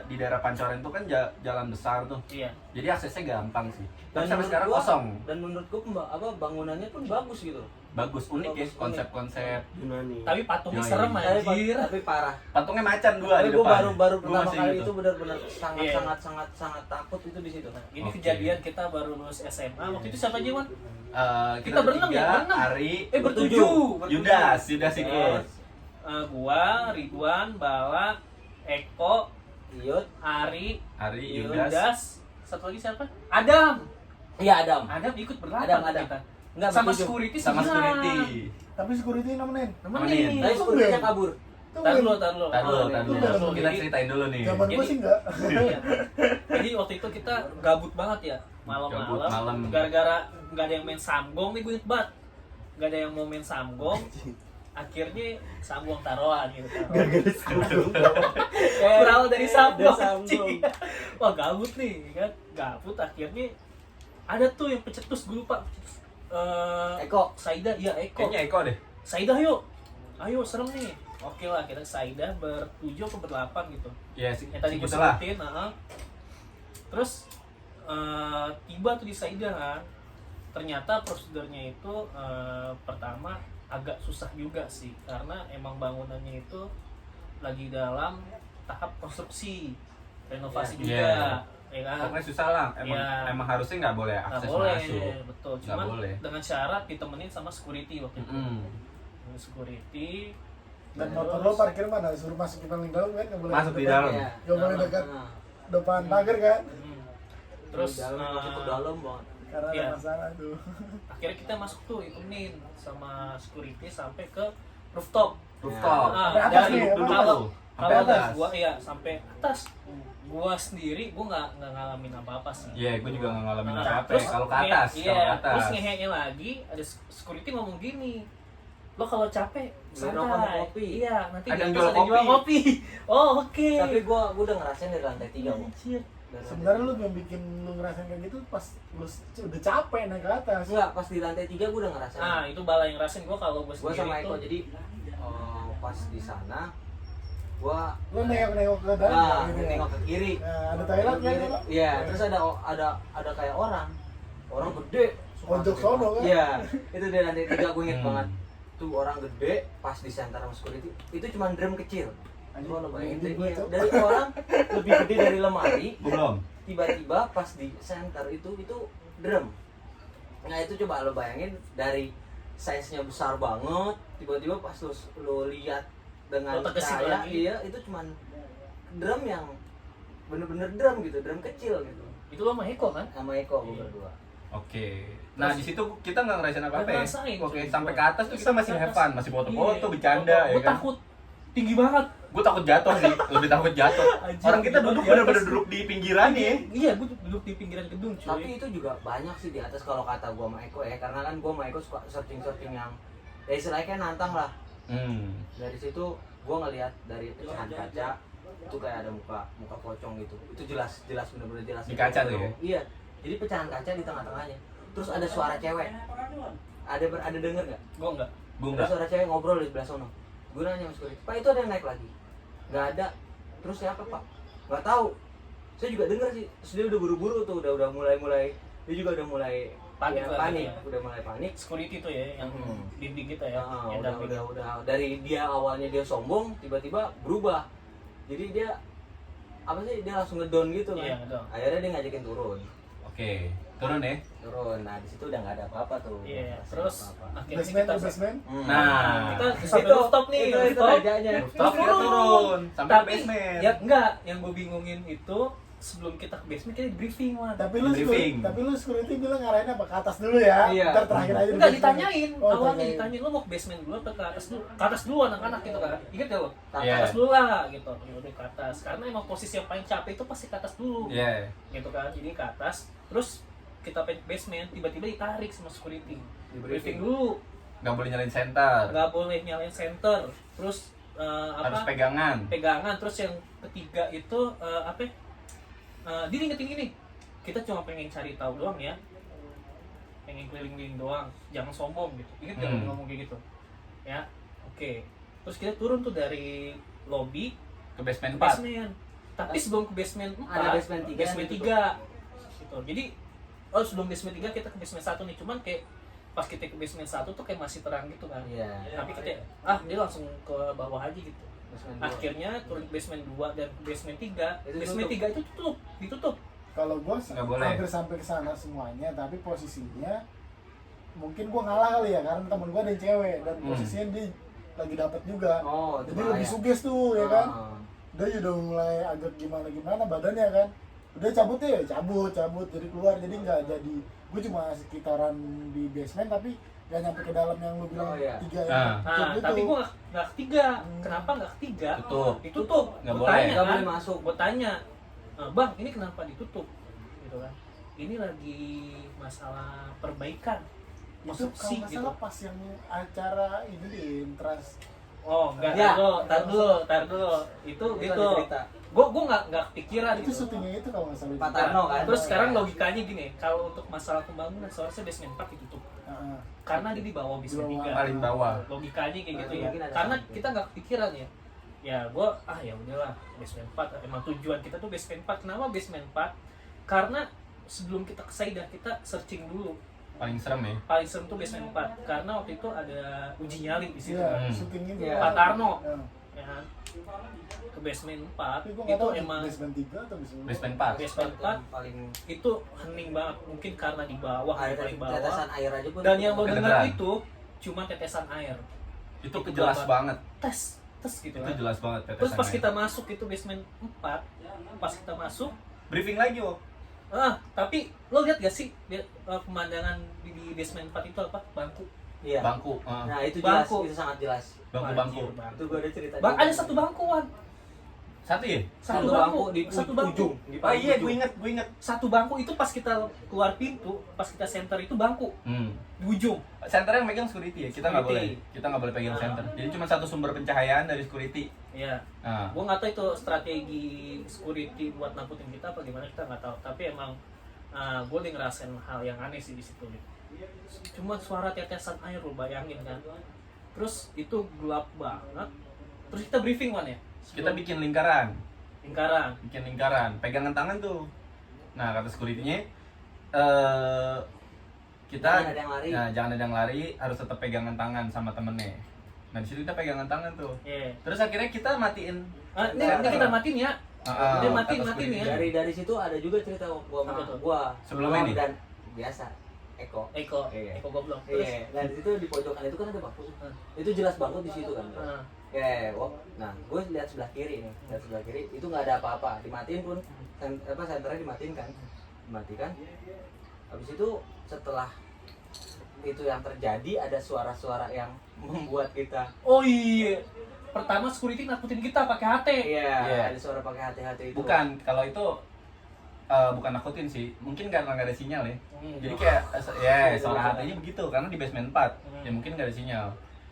di daerah Pancoran itu kan jalan besar tuh. Iya. Jadi aksesnya gampang sih. Tapi sampai menurut sekarang gua- kosong. Dan menurut gua bangunannya pun bagus gitu. Bagus, unik ya Bagus, konsep-konsep. Yunani. Tapi patungnya Yoi. serem anjir. Tapi parah. Patungnya macan dua Tapi di gua depan. baru Gua pertama masih kali gitu. itu benar-benar Iya. sangat takut itu di situ. Ini Oke. kejadian kita baru lulus SMA. Waktu itu siapa aja, Wan? Kita berenam bertiga, ya? Berenam. Ari, Bertujuh. Yudas ikut. Gua, Ridwan, Bala, Eko, Iyut. Ari, Ari, Yudas. Yudas, satu lagi siapa? Adam. Iya, Adam. Adam ikut berlapan Adam. kita. Enggak, Sama bertujuh. security Sama sembilan. security. Tapi security nemenin. Nemenin. Tapi security-nya kabur. Tar dulu. Tar dulu. Kita Jadi- ceritain dulu nih. Zaman gue Jadi- sih enggak. Iya. Jadi waktu itu kita gabut banget ya, Gabut malam-malam. malam. Gara-gara nggak ada yang main samgong nih, gue inget banget. Nggak ada yang mau main samgong. Akhirnya samgong taruhan gitu. Berawal dari samgong. anjing. Wah gabut nih kan, gabut akhirnya ada tuh yang pecetus, gue lupa. Eko. Saida, iya Eko. Kayaknya Eko deh. Saida yuk, ayo serem nih. Oke lah, kita Saida bertujuh atau berdelapan gitu. Ya, sih. Yang tadi gue Segitulah. sebutin, terus tiba tuh di Saida kan. Ternyata prosedurnya itu pertama agak susah juga sih, karena emang bangunannya itu lagi dalam tahap konstruksi, renovasi Ya. juga, ya kan? Pokoknya susah lah. Iya. Emang harusnya nggak boleh Nggak akses boleh, masuk. betul. Nggak Cuman boleh. dengan syarat ditemenin sama security waktu itu. Dengan security. Dan terus- motor lo parkir mana? Suruh masuk ke paling dalam kan? Nggak boleh Masuk di dekat. dalam. Iya. Nggak boleh dekat Nah, depan pagar kan? Terus di dalam masuk ke dalam banget. Karena Iya. ada masalah tuh. akhirnya kita masuk tuh itemin sama security sampai ke rooftop. Rooftop. Ah, Sampai atas dari nih, dulu. kalau Sampai kalau atas. gua iya sampai atas. Gua sendiri gua nggak ngalamin apa-apa sih. Iya, gue juga nggak ngalamin Nah, apa-apa. terus ya. Kalau ke nge- atas, iya, kalau ke atas. terus ngeheknya lagi ada security ngomong gini, lo kalau capek Beli rokok sama santai, kopi. iya nanti Ada di yang atas jual ada yang jual kopi. kopi. Oh oke. Tapi gua udah ngerasain dari lantai 3, Bang. Anjir. Sebenarnya lu yang bikin lu ngerasain kayak gitu pas lu udah capek naik ke atas. Enggak, pas di lantai 3 gue udah ngerasain. Nah itu bala yang ngerasain gue kalau gue Gue sendiri sama Eko itu jadi pas di sana gue Lu nengok ke dalam nah, gitu ya? nengok ke kiri. Nah, ada toilet kan? Iya, terus ada kayak orang gede. Pojok sono kan? Iya, itu di lantai 3 gue inget Hmm. banget. Tuh orang gede pas di center sama security itu cuma drum kecil. Anjing, Lo bayangin merinding gua, Cok. dari orang lebih gede dari lemari, Belum. tiba-tiba pas di center itu drum. Nah itu coba lo bayangin dari size-nya besar banget, tiba-tiba pas lo lihat dengan Lo tegesin cahaya, lagi. iya itu cuman drum yang bener-bener drum gitu, drum kecil gitu. itu lo sama Eko kan? Sama Eko gue berdua. Oke. Nah, di situ kita nggak ngerasain apa-apa Nggak ya. ngerasain, Oke, cuy. sampai ke atas tuh kita masih have fun, masih foto-foto, Iya. bercanda ya Gue kan. takut tinggi banget. Gue takut jatuh sih, lebih takut jatuh. Anjing, Orang kita duduk di atas bener-bener tuh. duduk di pinggiran nih. Iya, gue duduk di pinggiran gedung cuy. Tapi itu juga banyak sih di atas kalau kata gue sama Eko ya, karena kan gue sama Eko suka searching yang ya istilahnya kayak nantang lah. Dari situ gue ngelihat dari pecahan kaca itu kayak ada muka pocong gitu. Itu jelas bener-bener jelas. Di kaca tuh ya? Iya. Jadi pecahan kaca di tengah-tengahnya. Terus ada suara cewek. Ada denger nggak? Gue enggak. Gue Ada enggak. suara cewek ngobrol di sebelah sono. Gue nanya sama security, Pak itu ada yang naik lagi? Nggak ada. Terus siapa Pak? Nggak tahu. Saya juga denger sih. Terus dia udah buru-buru tuh, udah mulai. Dia juga udah mulai Panik lah, panik. ya. Udah mulai panik. Security tuh ya, yang Hmm. bimbing kita ya, Ah, yang dampingin. udah dari dia awalnya dia sombong tiba-tiba berubah jadi dia apa sih dia langsung ngedown gitu kan Iya, ngedown. akhirnya dia ngajakin turun Oke, turun ya. nah di situ udah nggak ada apa-apa tuh. Iya, Nggak terus apa-apa. akhirnya Basement kita tuh basement. Nah, kita Itu- sampai rooftop nih, itu rooftop. rajanya. Rooftop kita turun sampai ke Tapi basement. ya enggak, yang gue bingungin itu sebelum kita ke basement kita di briefing Wan. Tapi lu Briefing. security bilang ngarahin apa ke atas dulu ya. Iya. Ntar terakhir aja. di Enggak basement. ditanyain, Oh, awalnya tanyain. ditanyain lo mau ke basement dulu apa ke atas dulu? Ke atas dulu anak-anak gitu kan. Ingat gak lo? Ke Iya. atas dulu lah gitu. Ya udah ke atas. Karena emang posisi yang paling capek itu pasti ke atas dulu. Iya. Gitu kan. Jadi ke atas, terus kita pengen ke basement, tiba-tiba ditarik sama security. Di Briefing dulu, Nggak boleh nyalain center. nggak boleh nyalain center. Terus Harus apa? pegangan. Pegangan. Terus yang ketiga itu apa? Dia ingetin gini, kita cuma pengen cari tahu doang ya, pengen keliling-keliling doang, jangan sombong gitu. Ingat gak Hmm. ngomong kayak gitu? Ya, oke. Terus kita turun tuh dari lobby Ke basement ke 4. basement. Tapi sebelum ke basement 4, Ada basement 3 basement yang 3 gitu. Jadi sebelum basement 3 kita ke basement 1 nih, cuman kayak pas kita ke basement 1 tuh kayak masih terang gitu kan. Iya. Tapi kita dia langsung ke bawah aja gitu. Basement dua. Akhirnya turun ke basement 2 dan ke basement 3. Itu Basement tutup. 3 itu ditutup. Kalau gua Nggak boleh. hampir sampai ke sana semuanya, tapi posisinya mungkin gua ngalah kali ya karena temen gua ada yang cewek dan posisinya dia lagi dapat juga. Oh, itu Jadi bahaya. lebih suges tuh ya kan. Ah. Dia udah mulai agak gimana badannya kan. Udah cabut ya, cabut jadi keluar jadi nggak jadi. Gue cuma sekitaran di basement tapi nggak nyampe ke dalam yang lu bilang Oh, iya. 3 Ah. yang Nah, gitu. tapi gua nggak ketiga. Kenapa nggak ketiga? Tutup. Ditutup. Nggak Gua boleh. tanya Nggak kan, boleh masuk. Gua tanya, Bang, ini kenapa ditutup? Gitu kan. Ini lagi masalah perbaikan. itu Masuk kalau sih nggak gitu. salah pas yang acara ini di Intras. Oh, enggak, Ya. tar dulu. Itu Itu gitu. ada cerita. Gua nggak kepikiran Itu gitu. syutingnya itu kalau nggak salah. Pak itu. Tarno kan? Terus sekarang logikanya gini, kalau untuk masalah pembangunan seharusnya basement 4 ditutup. Heeh. Karena dia di bawah basement Di bawah. 3. Paling bawah. Logikanya kayak gitu ya. Mungkin ada Karena something. kita nggak kepikiran ya. Ya gua ya udahlah basement 4 emang tujuan kita tuh basement 4. Kenapa basement 4? Karena sebelum kita ke Saidah kita searching dulu. Paling serem ya. Paling serem tuh basement 4 karena waktu itu ada uji nyali di situ. Iya, Hmm. syuting itu. Iya. Pak Tarno. Ya. Ya kan? Ke basement 4 Tapi gua nggak itu tahu emang basement 3 atau basement Basement 4. basement 4 yang paling itu hening banget mungkin karena di bawah air paling bawah tetesan air aja pun. dan yang lo dengar Kedengeran. itu cuma tetesan air Itu jelas banget. tes gitu Itu kan. jelas banget Terus tetesan pas air. kita masuk itu basement 4 pas kita masuk briefing lagi, Wok. tapi lo lihat gak sih pemandangan di basement 4 itu apa? Bangku. Iya. Bangku. Nah, itu jelas, Bangku. itu sangat jelas. Bangku-bangku. Anjir, Itu gua ada cerita. Bang, juga. ada satu bangku Wan. Satu ya? Satu bangku di satu bangku. ujung. Di Oh iya, ujung. gue inget. Satu bangku itu pas kita keluar pintu, pas kita center itu bangku di ujung. Center yang megang security ya, kita nggak boleh. Security. Kita nggak boleh pegang Nah. center. Jadi cuma satu sumber pencahayaan dari security. Iya. Nah, Gue nggak tahu itu strategi security buat nakutin kita apa gimana, kita nggak tahu. Tapi emang gue udah ngerasain hal yang aneh sih di situ. Cuma suara tetesan air lo bayangin kan. Terus itu gelap banget. Terus kita briefing Wan ya. kita bikin lingkaran. Lingkaran. Bikin lingkaran, pegangan tangan tuh. Nah, kata security-nya kita Jangan ada yang lari. Nah, jangan ada yang lari, harus tetap pegangan tangan sama temennya. Nah, di situ kita pegangan tangan tuh. Iya. Terus akhirnya kita matiin. Ini kita matiin ya. Dia matiin kata security. ya. Dari situ ada juga cerita gua Apa tuh? Sebelum gua ini? dan biasa Eko. Eko goblok. Terus Iya, nah di situ di pojokan itu kan ada bangku. Itu jelas banget di situ kan. Nah, gue lihat sebelah kiri nih, lihat sebelah kiri itu nggak ada apa-apa, dimatiin pun, senternya dimatiin kan, dimatikan. Habis itu setelah itu yang terjadi ada suara-suara yang membuat kita, oh iya. Pertama security nakutin kita pakai HT. Iya. ada suara pakai hati-hati itu. Bukan, kalau itu bukan nakutin sih, mungkin karena nggak ada sinyal ya. Jadi kayak suara hatinya begitu karena di basement 4 ya mungkin nggak ada sinyal.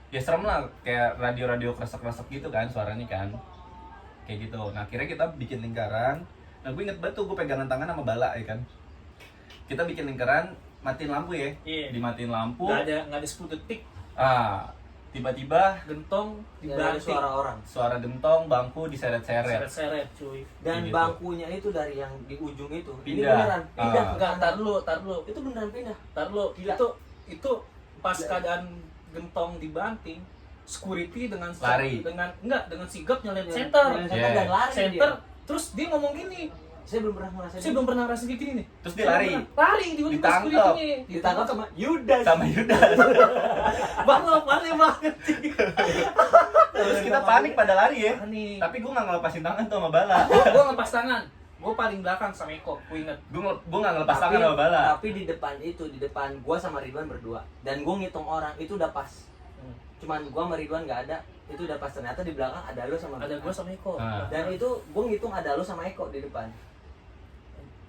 Ya serem lah, kayak radio-radio kresek-kresek gitu kan suaranya kan, kayak gitu. Nah akhirnya kita bikin lingkaran. Nah gue inget banget tuh, gue pegangan tangan sama Bala ya kan. Kita bikin lingkaran, matiin lampu ya. Iya. Dimatiin lampu. Nggak ada 10 detik. Tiba-tiba Gentong ada dibanting. suara orang. suara gentong, bangku diseret-seret. Seret-seret cuy. Dan Gitu. bangkunya itu dari yang di ujung itu, ini Pindah. beneran pindah. Enggak, tar dulu. Itu beneran pindah. Tar dulu. Gila. Itu pas keadaan gentong dibanting, security dengan Lari. dengan sigap nyalain center. Center Yeah. dan lari Center. dia. Terus dia ngomong gini. Saya belum pernah ngerasain. Saya belum pernah ngerasain kayak gini nih. Terus dia lari. Lari tiba-tiba Ditangkap. security-nya. Ditangkap sama Yudas. Sama Yudas. Bang, aneh banget. Terus kita panik pada lari ya. Panik. Tapi gue nggak ngelepasin tangan tuh sama Bala. Gue ngelepas tangan. Gue paling belakang sama Eko, gue inget. Gue nggak ngelepas tangan sama Bala. Tapi di depan gua sama Ridwan berdua dan gua ngitung orang itu udah pas. Cuman gua sama Ridwan nggak ada, itu udah pas. Ternyata di belakang ada lu sama Ada gue sama Eko. Dan itu gua ngitung ada lu sama Eko di depan.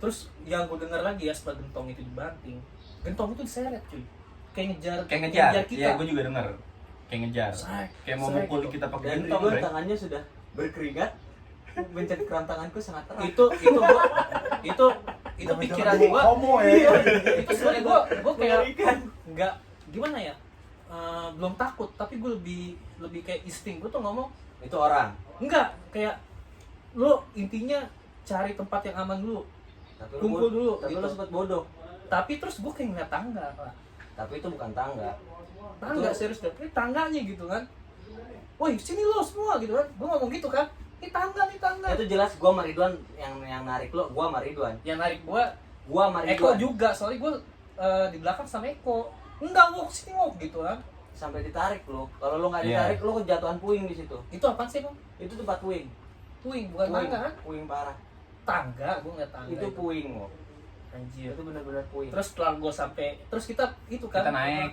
Terus yang gue denger lagi ya setelah gentong itu dibanting, gentong itu diseret cuy. Kayak ngejar kita. Iya, gue juga denger. Kayak ngejar. Srek, Kayak mau srek mukul gitu. kita pakai Dan gentong, Ridwan Bre. tangannya sudah berkeringat. Mencet keram tanganku sangat erat. Itu pikiran gua. Homo ya. Itu sebenarnya gua kayak nggak gimana ya, belum takut tapi gue lebih kayak insting. Gue tuh ngomong itu orang. enggak, kayak lo intinya cari tempat yang aman dulu, Tapi lu kumpul dulu Tapi gitu. lu sempat bodoh. Tapi terus gue kayak ngeliat tangga Pak. Tapi itu bukan tangga. Tangga serius deh, ini tangganya gitu kan. Woi sini lo semua gitu kan, gue ngomong gitu kan, ini tangga. Itu jelas gua sama Ridwan yang narik lo, gua sama Ridwan. Yang narik gua Gua sama Eko Ridwan juga, soalnya gue di belakang sama Eko. Enggak, walk sini walk gitu kan. sampai ditarik lo. Kalau lo nggak Iya. ditarik lo kejatuhan puing di situ. Itu apaan sih bang? Itu tempat puing. Puing, bukan tangga kan? Puing parah. Tangga, gue nggak tangga. Itu puing lo. Anjir. Itu benar-benar puing. Terus setelah gue sampai, terus kita itu kan Kita naik.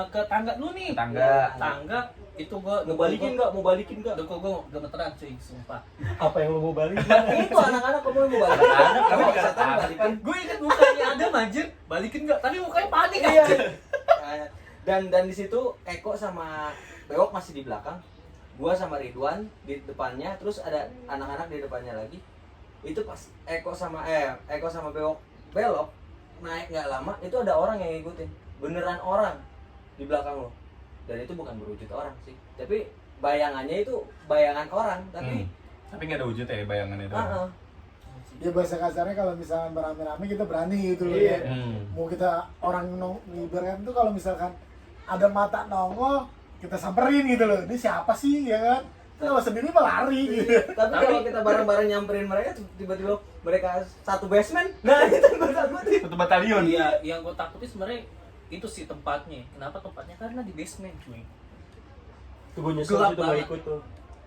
ke tangga dulu nih. Tangga. Tangga itu gue mau balikin nggak? Mau balikin nggak? Udah kok gue gemeteran cuy, sumpah. Apa yang lu mau balik? Itu anak-anak kamu yang mau balikin. Anak-anak, Kamu tapi setan anak. balikin. Gue inget mukanya ada anjir, balikin nggak? Tapi mukanya panik Iya. aja. Dan di situ Eko sama Bewok masih di belakang. Gua sama Ridwan di depannya, terus ada anak-anak di depannya lagi. Itu pas Eko sama Bewok belok naik nggak lama, itu ada orang yang ngikutin. Beneran orang di belakang lo. Dan itu bukan berwujud orang sih. Tapi bayangannya itu bayangan orang, tapi Tapi nggak ada wujud ya bayangan itu. Ya bahasa kasarnya kalau misalkan beramai-ramai kita berani gitu loh Iya. ya. Mau kita orang ibaratkan tuh kalau misalkan ada mata nongol kita samperin gitu loh. Ini siapa sih ya kan? Kalau sendiri mah lari gitu. Tapi kalau kita bareng-bareng nyamperin mereka, tiba-tiba mereka satu basement. Nah, itu gua takutin. Satu batalion. Iya, yang gue takutin sebenarnya itu sih tempatnya. Kenapa tempatnya? Karena di basement cuy. Tuh gue nyesel Gelap sih tuh gak banget. ikut tuh.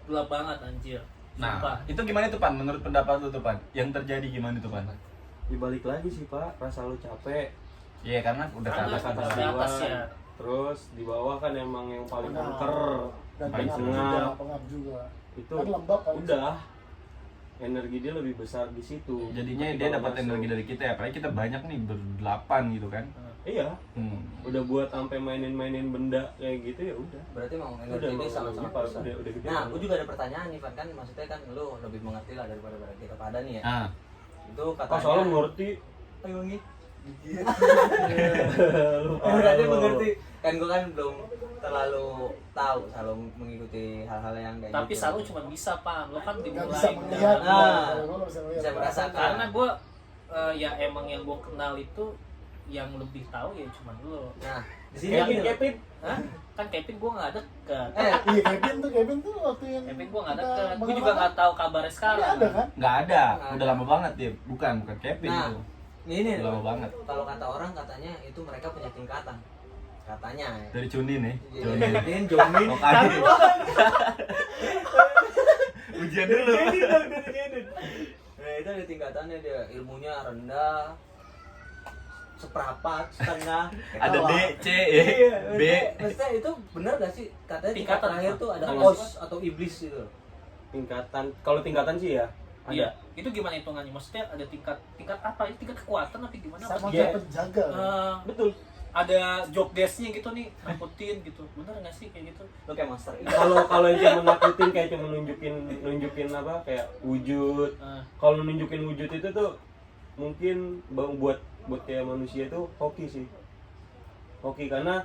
Gelap banget anjir. Nah, Sumpah. itu gimana tuh Pan? Menurut pendapat lu tuh Pan? Yang terjadi gimana tuh Pan? Dibalik lagi sih Pak, rasa lu capek. Iya karena udah ke Karena atas atas di atas duluan. ya. Terus di bawah kan emang yang paling Pengap. angker. Dan Paling pengap tengah. juga. Itu Kan lembab kan. udah energi dia lebih besar di situ. Jadinya Tapi dia kalau dapat masuk- energi dari kita ya, apalagi kita banyak nih berdelapan gitu kan. Iya, Hmm. udah buat sampai mainin benda kayak gitu ya udah. Berarti emang Udah energi dia emang sangat-sangat udah, besar. udah gede. Nah, gue juga ada pertanyaan nih, Van, kan maksudnya kan lu lebih mengerti lah daripada kita pada nih ya. Ah, Itu Oh, katanya. soalnya ngerti. Ayo Ngi. Lupa Berarti lo. mengerti. Kan gue kan belum terlalu tahu, selalu mengikuti hal-hal yang kayak Tapi gitu. selalu cuma bisa, Pak. Lo kan nggak dimulai bisa melihat. Ah. Kalau gua nggak bisa melihat. Bisa merasakan. karena gue ya emang yang gue kenal itu yang lebih tahu ya cuma lo. Nah, di sini Kayak gini loh. Kevin, hah? Kan Kevin gue nggak deket. Iya Kevin tuh waktu yang Kevin gue nggak kita deket. Gue mengenal juga kan, nggak tahu kabarnya dia sekarang. ada kan? nggak ada, Nggak udah ada. lama banget dia. Bukan Kevin Nah, itu. ini Udah lama banget. kalau kata orang katanya itu mereka punya tingkatan. Katanya ya. Dari Cunin ya. Jomin, Jomin. Oh, kali. Ujian dulu. Nah, itu ada tingkatannya, dia ilmunya rendah, seperempat, setengah. Ada D, C, E, Iya, B. maksudnya itu benar gak sih? Katanya tingkat Tingkatan terakhir apa? tuh ada Kalau- os atau iblis gitu. Tingkatan, kalau tingkatan sih ya Iya. ada. Itu gimana hitungannya? Maksudnya ada tingkat apa? Ini tingkat kekuatan apa gimana? Sama Apa? Iya. kayak penjaga. kan? Betul. Ada job desk-nya gitu nih, nakutin gitu. Bener nggak sih kayak gitu? Lo kayak monster. Kalau yang cuma nakutin kayak cuma nunjukin apa kayak wujud. Eh, Kalau nunjukin wujud itu tuh mungkin buat kayak manusia itu hoki sih. Hoki karena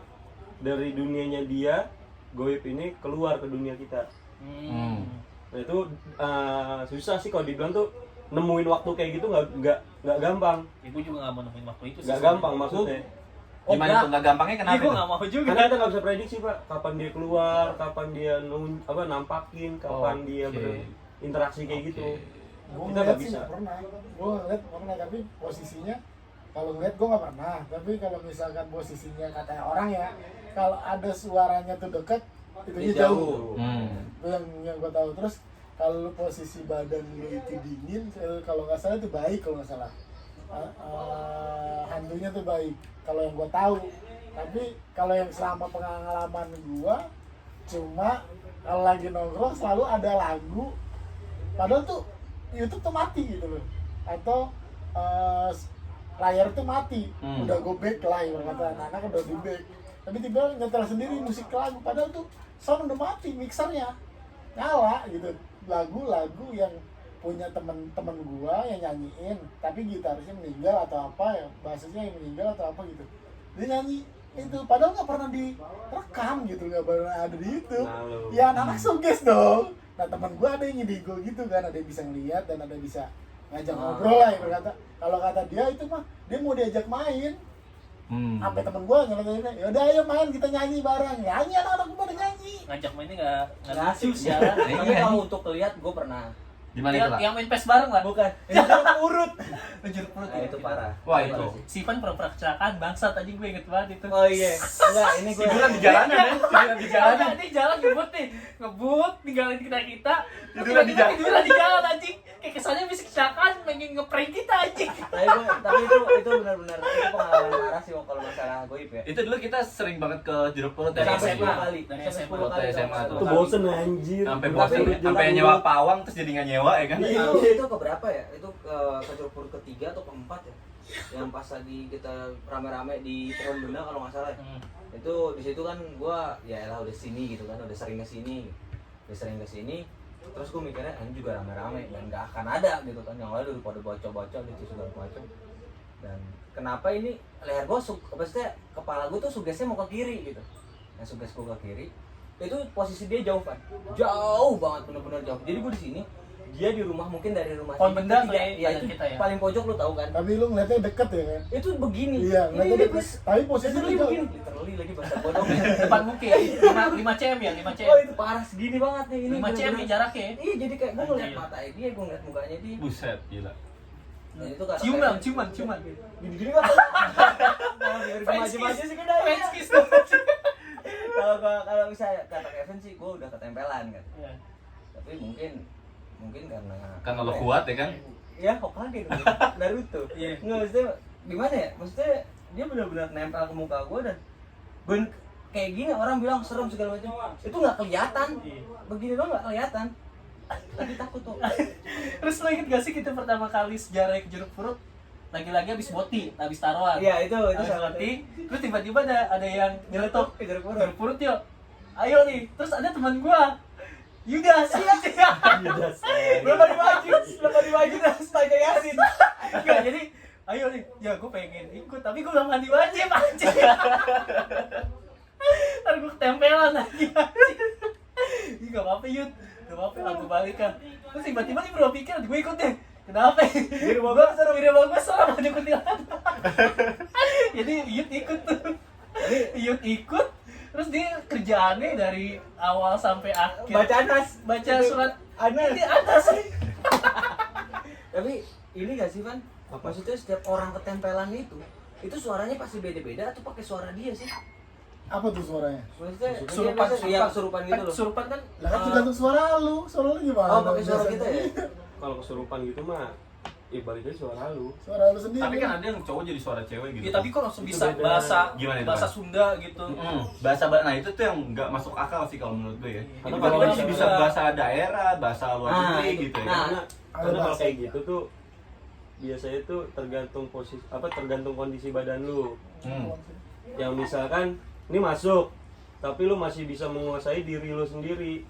dari dunianya dia goib ini keluar ke dunia kita. hmm. Nah itu susah sih kalau dibilang tuh nemuin waktu kayak gitu nggak gampang. Ibu juga nggak mau nemuin waktu itu. Nggak gampang maksudnya. Gimana tuh nggak gampangnya Iya, kenapa? gue tuh? nggak mau juga. Karena kita nggak bisa prediksi pak, kapan dia keluar, kapan dia nampakin, kapan dia Oke. berinteraksi kayak gitu. Gue Kita ngeliat nggak sih bisa. nggak pernah. Gue ngeliat pernah tapi posisinya kalau ngeliat gue nggak pernah. Tapi kalau misalkan posisinya katanya orang ya, kalau ada suaranya tuh deket, itu jauh. Itu yang gue tahu. Terus kalau posisi badan lu itu dingin, kalau nggak salah itu baik kalau nggak salah. Hantunya tuh baik. Kalau yang gue tahu. Tapi kalau yang selama pengalaman gue, cuma kalau lagi nongkrong selalu ada lagu. Padahal tuh YouTube tuh mati gitu loh, atau layar tuh mati, udah go back lah kata anak-anak udah di back, tapi tiba nyetel sendiri musik lagu, padahal tuh sound udah mati, mixernya nyala gitu, lagu-lagu yang punya temen-temen gua yang nyanyiin, tapi gitarisnya meninggal atau apa ya, bahasanya yang meninggal atau apa gitu, dia nyanyi itu, padahal nggak pernah direkam gitu, nggak pernah ada di YouTube. Nah, lo. Ya anak-anak suges dong. Nah teman gue ada yang indigo gitu kan, ada yang bisa ngeliat dan ada yang bisa ngajak ngobrol lah yang berkata. Kalau kata dia itu mah dia mau diajak main. Sampai temen gue nyalain, yaudah ayo main kita nyanyi bareng. Nyanyi anak-anak gue pada nyanyi. Ngajak mainnya nggak Ngasih lucu sih. siaran. Iya. Tapi kalau untuk lihat gue pernah. Gimana itu lah? Yang main PES bareng lah. Bukan. urut. Jeruk purut. Nah, itu parah. Wah, itu. Si Ivan pura-pura kecelakaan bangsat tadi gue inget banget itu. Oh iya. Enggak, ini gue. Tiduran di jalanan ya? Tiduran di jalanan. Ini jalan ngebut nih, ngebut tinggalin kita. Tiduran di jalan. Tiduran di jalan anjing. Kayak kesannya bisa kecelakaan pengen ngeprank kita anjing. Tapi itu benar-benar itu pengalaman parah sih kalau masalah goib ya. Itu dulu kita sering banget ke jeruk purut ya. Dari Sampai SMA. 10 kali. Dari Sampai SMA. 10 kali. SMA kalau tuh. Itu nggak bosen anjir. Sampai Tapi bosan, sampai nyewa pawang terus jadi nggak nyewa ya kan? Itu ke berapa ya? Itu ke jeruk purut ketiga atau keempat ya? Yang pas lagi kita rame-rame di pohon benda kalau nggak salah ya. Itu di situ kan gua ya elah udah sini gitu kan, udah sering kesini, terus gua mikirnya ini juga rame-rame dan nggak akan ada gitu kan, yang lain udah pada bocor-bocor gitu segala macam. Dan kenapa ini leher gua maksudnya kepala gua tuh sugesnya mau ke kiri gitu, yang suges gua ke kiri itu posisi dia jauh kan, jauh banget, bener-bener jauh. Jadi gua di sini, dia di rumah, mungkin dari rumah Pohon benda tiga, kayak ya itu kita ya. paling pojok lu tahu kan, Tapi lu ngeliatnya deket ya kan? itu begini. Iya, Ini ngeliatnya dia deket. pas Tapi posisinya literally jauh. begini, literally lagi bahasa bodoh. Depan mungkin 5 cm ya, 5 cm. Oh itu parah segini banget nih ini. 5 cm bener-bener. nya jaraknya. Iya jadi kayak gue ngeliat Anjir. matanya dia, gue ngeliat mukanya dia. Buset, gila. Dan itu kata Ciuman. Gini-gini nggak? Kalau biar gue maju-maju sih udah ya. French kiss tuh. Kalau misalnya kata Kevin sih, gue udah ketempelan kan. Iya. Tapi mungkin karena Karena lo kuat ya kan? ya Hokage dong, Naruto. Iya. Nggak, maksudnya gimana ya? Maksudnya dia benar-benar nempel ke muka gue dan kayak gini orang bilang serem segala macam. Itu nggak kelihatan. Iya. Begini doang nggak kelihatan. lagi takut tuh. Terus lo inget gak sih kita pertama kali sejarah ke Jeruk Purut lagi-lagi habis boti, habis taruhan. Iya itu Habis salah boti, terus tiba-tiba ada yang nyeletuk Jeruk Purut. Jeruk Purut yuk. Ayo nih, terus ada teman gua Yudas. Belum diwajib Astaga Yasin. Enggak, jadi ayo nih, ya gue pengen ikut tapi gue belum mandi wajib anjing. Ntar gue ketempelan lagi anjing. Ih gak apa-apa Yud, gak apa-apa aku balik kan. Terus tiba-tiba dia berpikir gue ikut deh. Kenapa? Di rumah gue serem ada kuntilanak. Jadi Yud ikut tuh. Yud ikut, terus dia kerjaannya dari awal sampai akhir Baca Anas. baca surat Anas. di atas. Tapi ini gak sih Van? Maksudnya setiap orang ketempelan itu suaranya pasti beda-beda atau pakai suara dia sih? Apa tuh suaranya? Maksudnya Kesurupan gitu loh. Kesurupan kan Lah kan tergantung suara lu gimana? Oh, pakai suara kita ya? Kalau kesurupan gitu mah baliknya suara lu. Suara lu sendiri. Tapi kan ada yang cowok jadi suara cewek gitu. ya, tapi kok langsung Itu bisa beda. Gimana itu, bahasa Mas? Sunda gitu. Nah itu tuh yang nggak masuk akal sih kalau menurut gue ya. Karena Tiba-tiba kalau sih bisa bisa- bahasa daerah, bahasa luar negeri itu. gitu ya. Nah, Karena ada kalau bahasa. kayak gitu tuh biasanya tuh tergantung posisi tergantung kondisi badan lu. Yang misalkan ini masuk tapi lu masih bisa menguasai diri lu sendiri,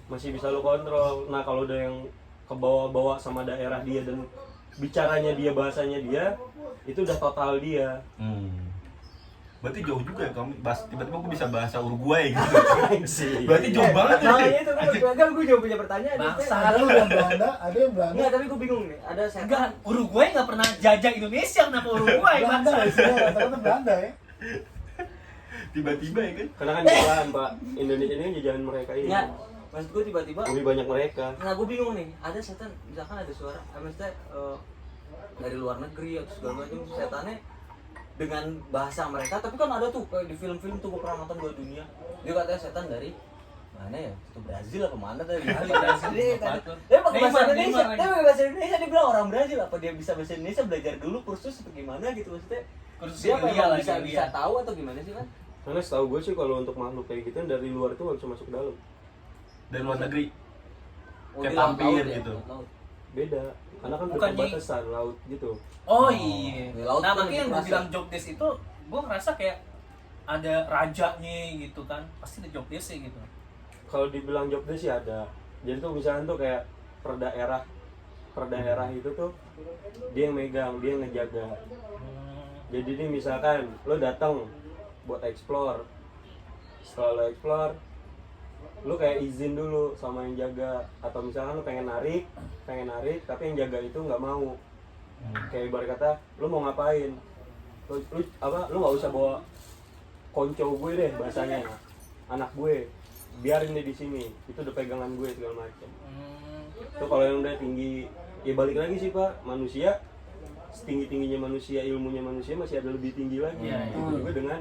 masih bisa lu kontrol. Nah kalau udah yang kebawa-bawa sama daerah dia dan bicaranya dia, bahasanya dia, itu udah total dia. Berarti jauh juga ya kamu tiba-tiba gue bisa bahasa Uruguay gitu. Sih. Berarti jauh banget ya. makanya itu gue juga punya pertanyaan. Bangsa. Ada yang Belanda, ada yang Belanda. Enggak, tapi gue bingung nih. Ada setan. Enggak, Uruguay nggak pernah jajah Indonesia, kenapa Uruguay? Belanda Bangsa. ya sih, rata-rata Belanda ya. Tiba-tiba ya kan. Karena kan jalan Pak, Indonesia ini kan jajahan mereka ini. Enggak. Maksud gue tiba-tiba Lebih banyak mereka. nah gue bingung nih, ada setan, misalkan ada suara, maksudnya dari luar negeri atau segala macam setannya dengan bahasa mereka, tapi kan ada tuh kayak di film-film tuh gue pernah nonton 2 dunia, dia katanya setan dari mana ya, itu Brazil apa mana tadi Brazil dia kan, dia pakai bahasa Indonesia, dia pakai bahasa Indonesia, dia bilang orang Brazil, apa dia bisa bahasa Indonesia, belajar dulu kursus atau gimana gitu, maksudnya Kursus dia apa Ilya emang lagi, bisa Ilya. tahu atau gimana sih kan? Karena setahu gue sih kalau untuk makhluk kayak gitu dari luar itu nggak bisa masuk ke dalam. Dari luar negeri. Oh, Kayak dia laut vampir ya, gitu. laut. Beda. Karena kan Bukannya- berbatasan laut gitu. Oh iya. Ya, laut Nah kan makanya yang gue terasa. bilang job desk itu, gue ngerasa kayak ada rajanya gitu kan, pasti ada job desk gitu. Kalau dibilang job desk sih ada. Jadi tuh misalnya tuh kayak per daerah itu tuh dia yang megang, dia yang ngejaga. Jadi nih misalkan lo datang buat explore, setelah lo explore, lo kayak izin dulu sama yang jaga. Atau misalkan lo pengen narik tapi yang jaga itu nggak mau. Kayak ibarat kata lo mau ngapain, lo nggak usah bawa konco gue deh bahasanya, anak gue biarin deh di sini, itu udah pegangan gue segala macam. Tuh kalau yang udah tinggi, ya balik lagi sih Pak, manusia setinggi-tingginya manusia, ilmunya manusia masih ada lebih tinggi lagi. Iya, iya. Itu juga dengan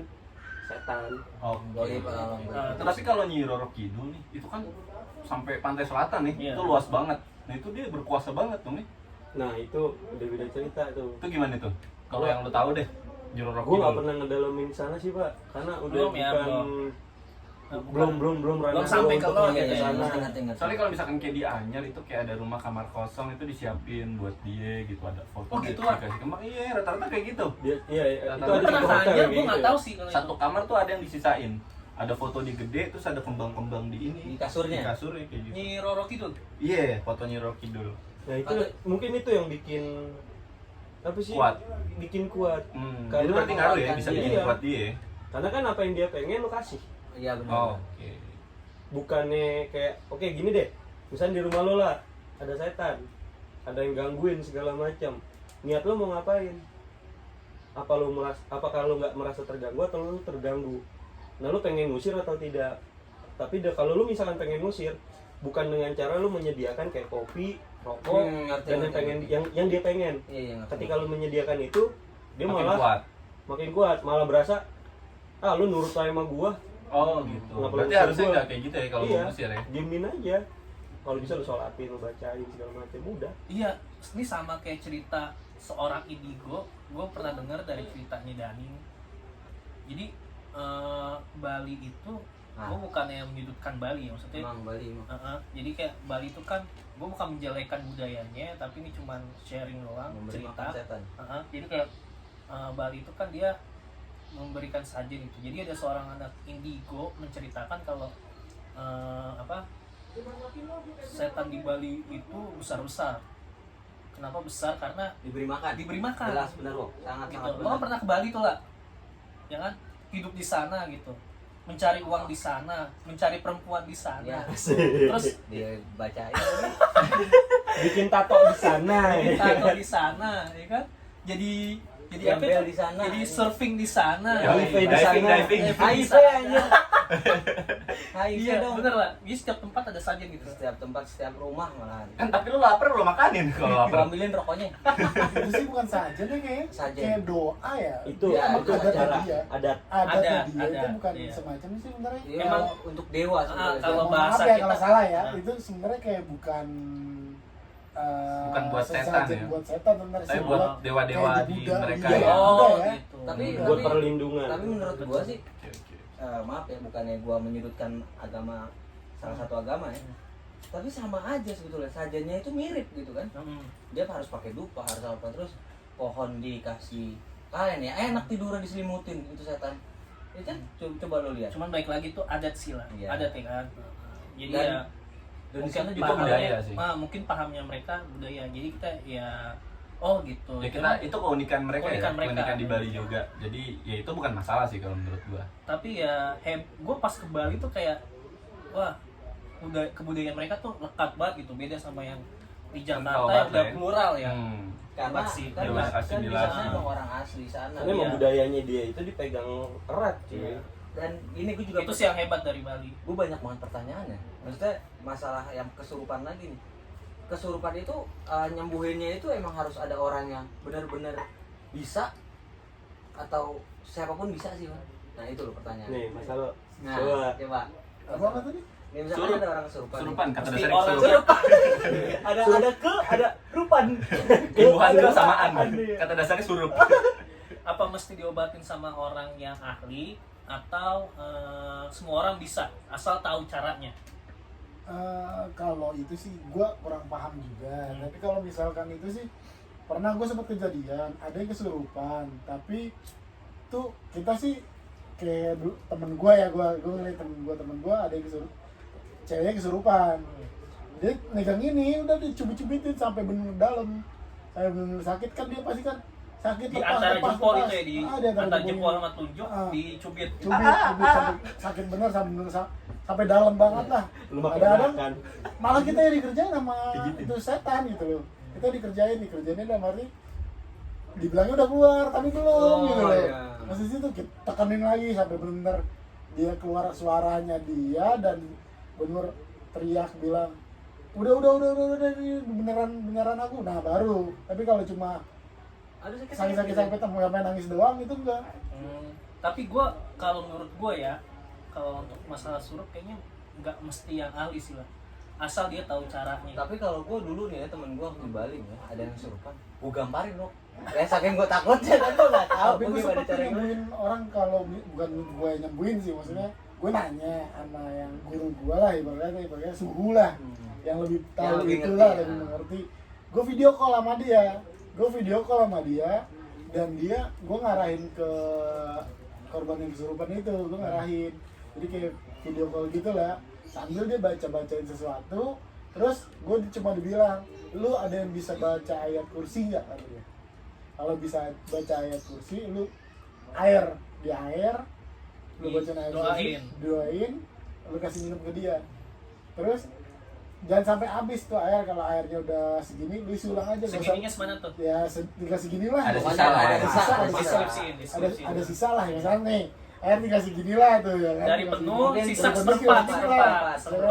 setan. Dari pengalaman. Tapi kalau Nyi Roro Kidul nih, itu kan sampai pantai selatan nih, Iya. itu luas banget. Nah itu dia berkuasa banget dong nih. Nah itu udah beda cerita tuh. Itu gimana tuh? Kalau yang lo tahu deh, Nyi Roro Gue nggak Kidul. pernah ngedalamin sana sih Pak, karena udah Belum ya, belum ranah sampai gua ke untuk lo nyampe gitu ke ya. sana. Ingat. Soalnya kalau misalkan kayak di Anyar itu kayak ada rumah kamar kosong itu disiapin buat dia gitu, ada foto Oh, dia gitu, ah? dikasih kamar. Iya, rata-rata kayak gitu. Iya, itu Rata-rata ada Gue pernah satu hotel tanya, kayak gue gitu nggak ya. tahu sih kalau itu. Satu kamar tuh ada yang disisain. Ada foto di gede, terus ada kembang-kembang di ini. Di kasurnya? Di kasurnya kayak gitu. Nyi Roro Kidul. Iya, fotonya Roro Kidul. Nah itu mungkin itu yang bikin apa sih? Kuat. Bikin kuat. Itu berarti ngaruh ya, bisa bikin Iya. kuat dia. Karena kan apa yang dia pengen lo kasih. Iya benar. Oh, oke. Bukannya kayak oke gini deh, misalnya di rumah lo lah ada setan, ada yang gangguin segala macam, niat lo mau ngapain? Apakah lo nggak merasa terganggu atau lo terganggu? Nah lo pengen ngusir atau tidak? Tapi kalau lo misalkan pengen ngusir, bukan dengan cara lo menyediakan kayak kopi, rokok, Ngerti, dan yang ngerti, pengen ngerti. yang dia pengen. Iya, ngerti. Ketika lo menyediakan itu, dia Makin malah kuat. makin kuat, malah berasa lo nurut sama gua. Oh, gitu. Nggak perlu Berarti ngusir harusnya gua. nggak kayak gitu ya kalau Iya, mau ngusir ya. diemin aja. Kalau bisa lo sholatin, lo bacain segala macam, udah. Iya, ini sama kayak cerita seorang indigo. Gue pernah dengar dari ceritanya Dani. Jadi Bali itu gue bukannya menyudutkan Bali ya, maksudnya Emang Bali emang. jadi kayak Bali itu kan gue bukan menjelekan budayanya, tapi ini cuman sharing doang, Memberi cerita. makan setan. Jadi kayak Bali itu kan dia memberikan sajen itu. Jadi ada seorang anak indigo menceritakan kalau setan di Bali itu besar-besar. Kenapa besar? Karena Diberi makan. diberi makan. Jelas benar kok. Sangat Gitu. sangat Lo benar. pernah ke Bali tuh lah, ya kan? Hidup di sana gitu, mencari uang di sana, mencari perempuan di sana. Ya. Terus Dia bacain Bikin tato di sana. tato di sana, ya kan? Jadi apa Gembel itu? di sana. Jadi surfing di sana. Diving di diving, sana. diving. HIV aja. HIV Iya, dong. bener lah. Jadi setiap tempat ada sajen gitu. Setiap tempat, setiap rumah malahan. Kan tapi lu lapar lu makanin kalau Gua lapar. ambilin rokoknya. Itu sih bukan saja deh kayak Sajen. kayak doa ya. Itu Ya, emang itu adat acara. dia. Adat. Adatnya Ada, dia itu bukan iya. semacam sih sebenarnya. Iya, Emang- untuk dewa sebenarnya. kalau Mohon bahasa maaf ya kita- kalau salah ya, Nah. itu sebenarnya kayak bukan Bukan buat setan sesajen ya. buat setan sebenarnya Tapi sih, buat dewa-dewa kayak di Buddha. mereka Iya, ya. Buddha ya. Gitu. Tapi Buat perlindungan. Tapi menurut gua sih Oke, oke. maaf ya, bukannya gua menyudutkan agama salah satu agama ya. Tapi sama aja sebetulnya, sajennya itu mirip gitu kan. Dia harus pakai dupa, harus apa, terus pohon dikasih kalian ya enak tiduran diselimutin itu setan. Ya kan coba lo lihat. Cuman baik lagi tuh adat sih lah, Iya. adat ya kan. Jadi Dan- ya Dan di mungkin sana juga pahamnya- budaya sih. mungkin pahamnya mereka budaya. Jadi kita ya oh gitu. Ya kita itu keunikan mereka Keunikan ya, mereka. keunikan di Bali juga. Jadi ya itu bukan masalah sih kalau menurut gua. Tapi ya gue pas ke Bali tuh kayak wah kebudayaan mereka tuh lekat banget gitu, beda sama yang di Jakarta Kental yang banget udah ya. plural ya. karena Masih, kan, jelas kan di asimilasi. sana emang orang asli sana. Karena emang Iya. budayanya dia itu dipegang erat cuy. Iya. Dan ini gue juga Itu sih yang hebat dari Bali. gue banyak banget pertanyaannya. Maksudnya masalah yang kesurupan lagi nih. Kesurupan itu nyembuhinnya itu emang harus ada orang yang benar-benar bisa atau siapapun bisa sih, Bang? Nah, itu loh pertanyaannya. Nih, masalah Nah, coba. coba. Apa tadi? Nih, misalkan Surup. ada orang kesurupan. Kesurupan kata Mesti dasarnya orang kesurupan. ada rupan. Imbuhan Ada itu samaan. apaan nih? Kata dasarnya surup. Apa mesti diobatin sama orang yang ahli atau semua orang bisa asal tahu caranya? Kalau itu sih gue kurang paham juga. Tapi kalau misalkan itu sih pernah gue sempat kejadian ada yang kesurupan, tapi tuh kita sih kayak temen gue ya, gue ngeliat temen gue ada yang ceweknya kesurupan. Dia megang ini udah dicubit-cubitin sampai bener dalam, sampai bener sakit kan, dia pasti kan sakit Di antara jempol itu ya, di antara jempol sama telunjuk Ah. dicubit. cubit sampai sakit bener sampai dalam banget lah. Lu makin Kadang-kadang makan. malah kita yang dikerjain sama itu setan gitu loh. Kita dikerjainnya dalam arti dibilangnya udah keluar tapi belum Oh, gitu loh. iya. Masih situ kita tekenin lagi sampai benar-benar dia keluar suaranya dia dan bener teriak bilang udah ini beneran aku. Nah baru. Tapi kalau cuma Ada sakit sampai nangis doang itu enggak. Tapi gue kalau menurut gue ya, kalau untuk masalah surup kayaknya nggak mesti yang ahli sih lah, asal dia tahu caranya. Tapi kalau gue dulu nih ya, temen gue di Bali ya, ada yang kesurupan. Gue gamparin loh. Ya saking gue takutnya kan gue nggak tahu Tapi gue gimana sempat caranya. nyembuhin orang, kalau bukan gue yang nyembuhin sih, maksudnya gue nanya sama yang guru gue lah, ibaratnya suhu lah, yang lebih Yang tahu lebih itu ngerti, lah, ya. lebih mengerti. Gue video call sama dia, dan dia gue ngarahin ke korban yang kesurupan itu, gue ngarahin. Jadi kayak video call gitu lah, sambil dia bacain sesuatu. Terus gue cuma dibilang, lu ada yang bisa baca ayat kursi nggak, katanya. Kalau bisa baca ayat kursi, lu di air, lu baca ayat kursi, doain, lu kasih minum ke dia. Terus jangan sampai habis tuh air. Kalau airnya udah segini, lu isi ulang aja. Segininya semana tuh? Ya tinggal segini lah. Ada Pokoknya sisa lah. ada ya. sisa, ada sisa. Deskripsiin. Ada sisa lah, misalnya nih air dikasih gini lah tuh ya kan. Dari Dikasih penuh, Mungkin sisa dari penuh, seperempat sisa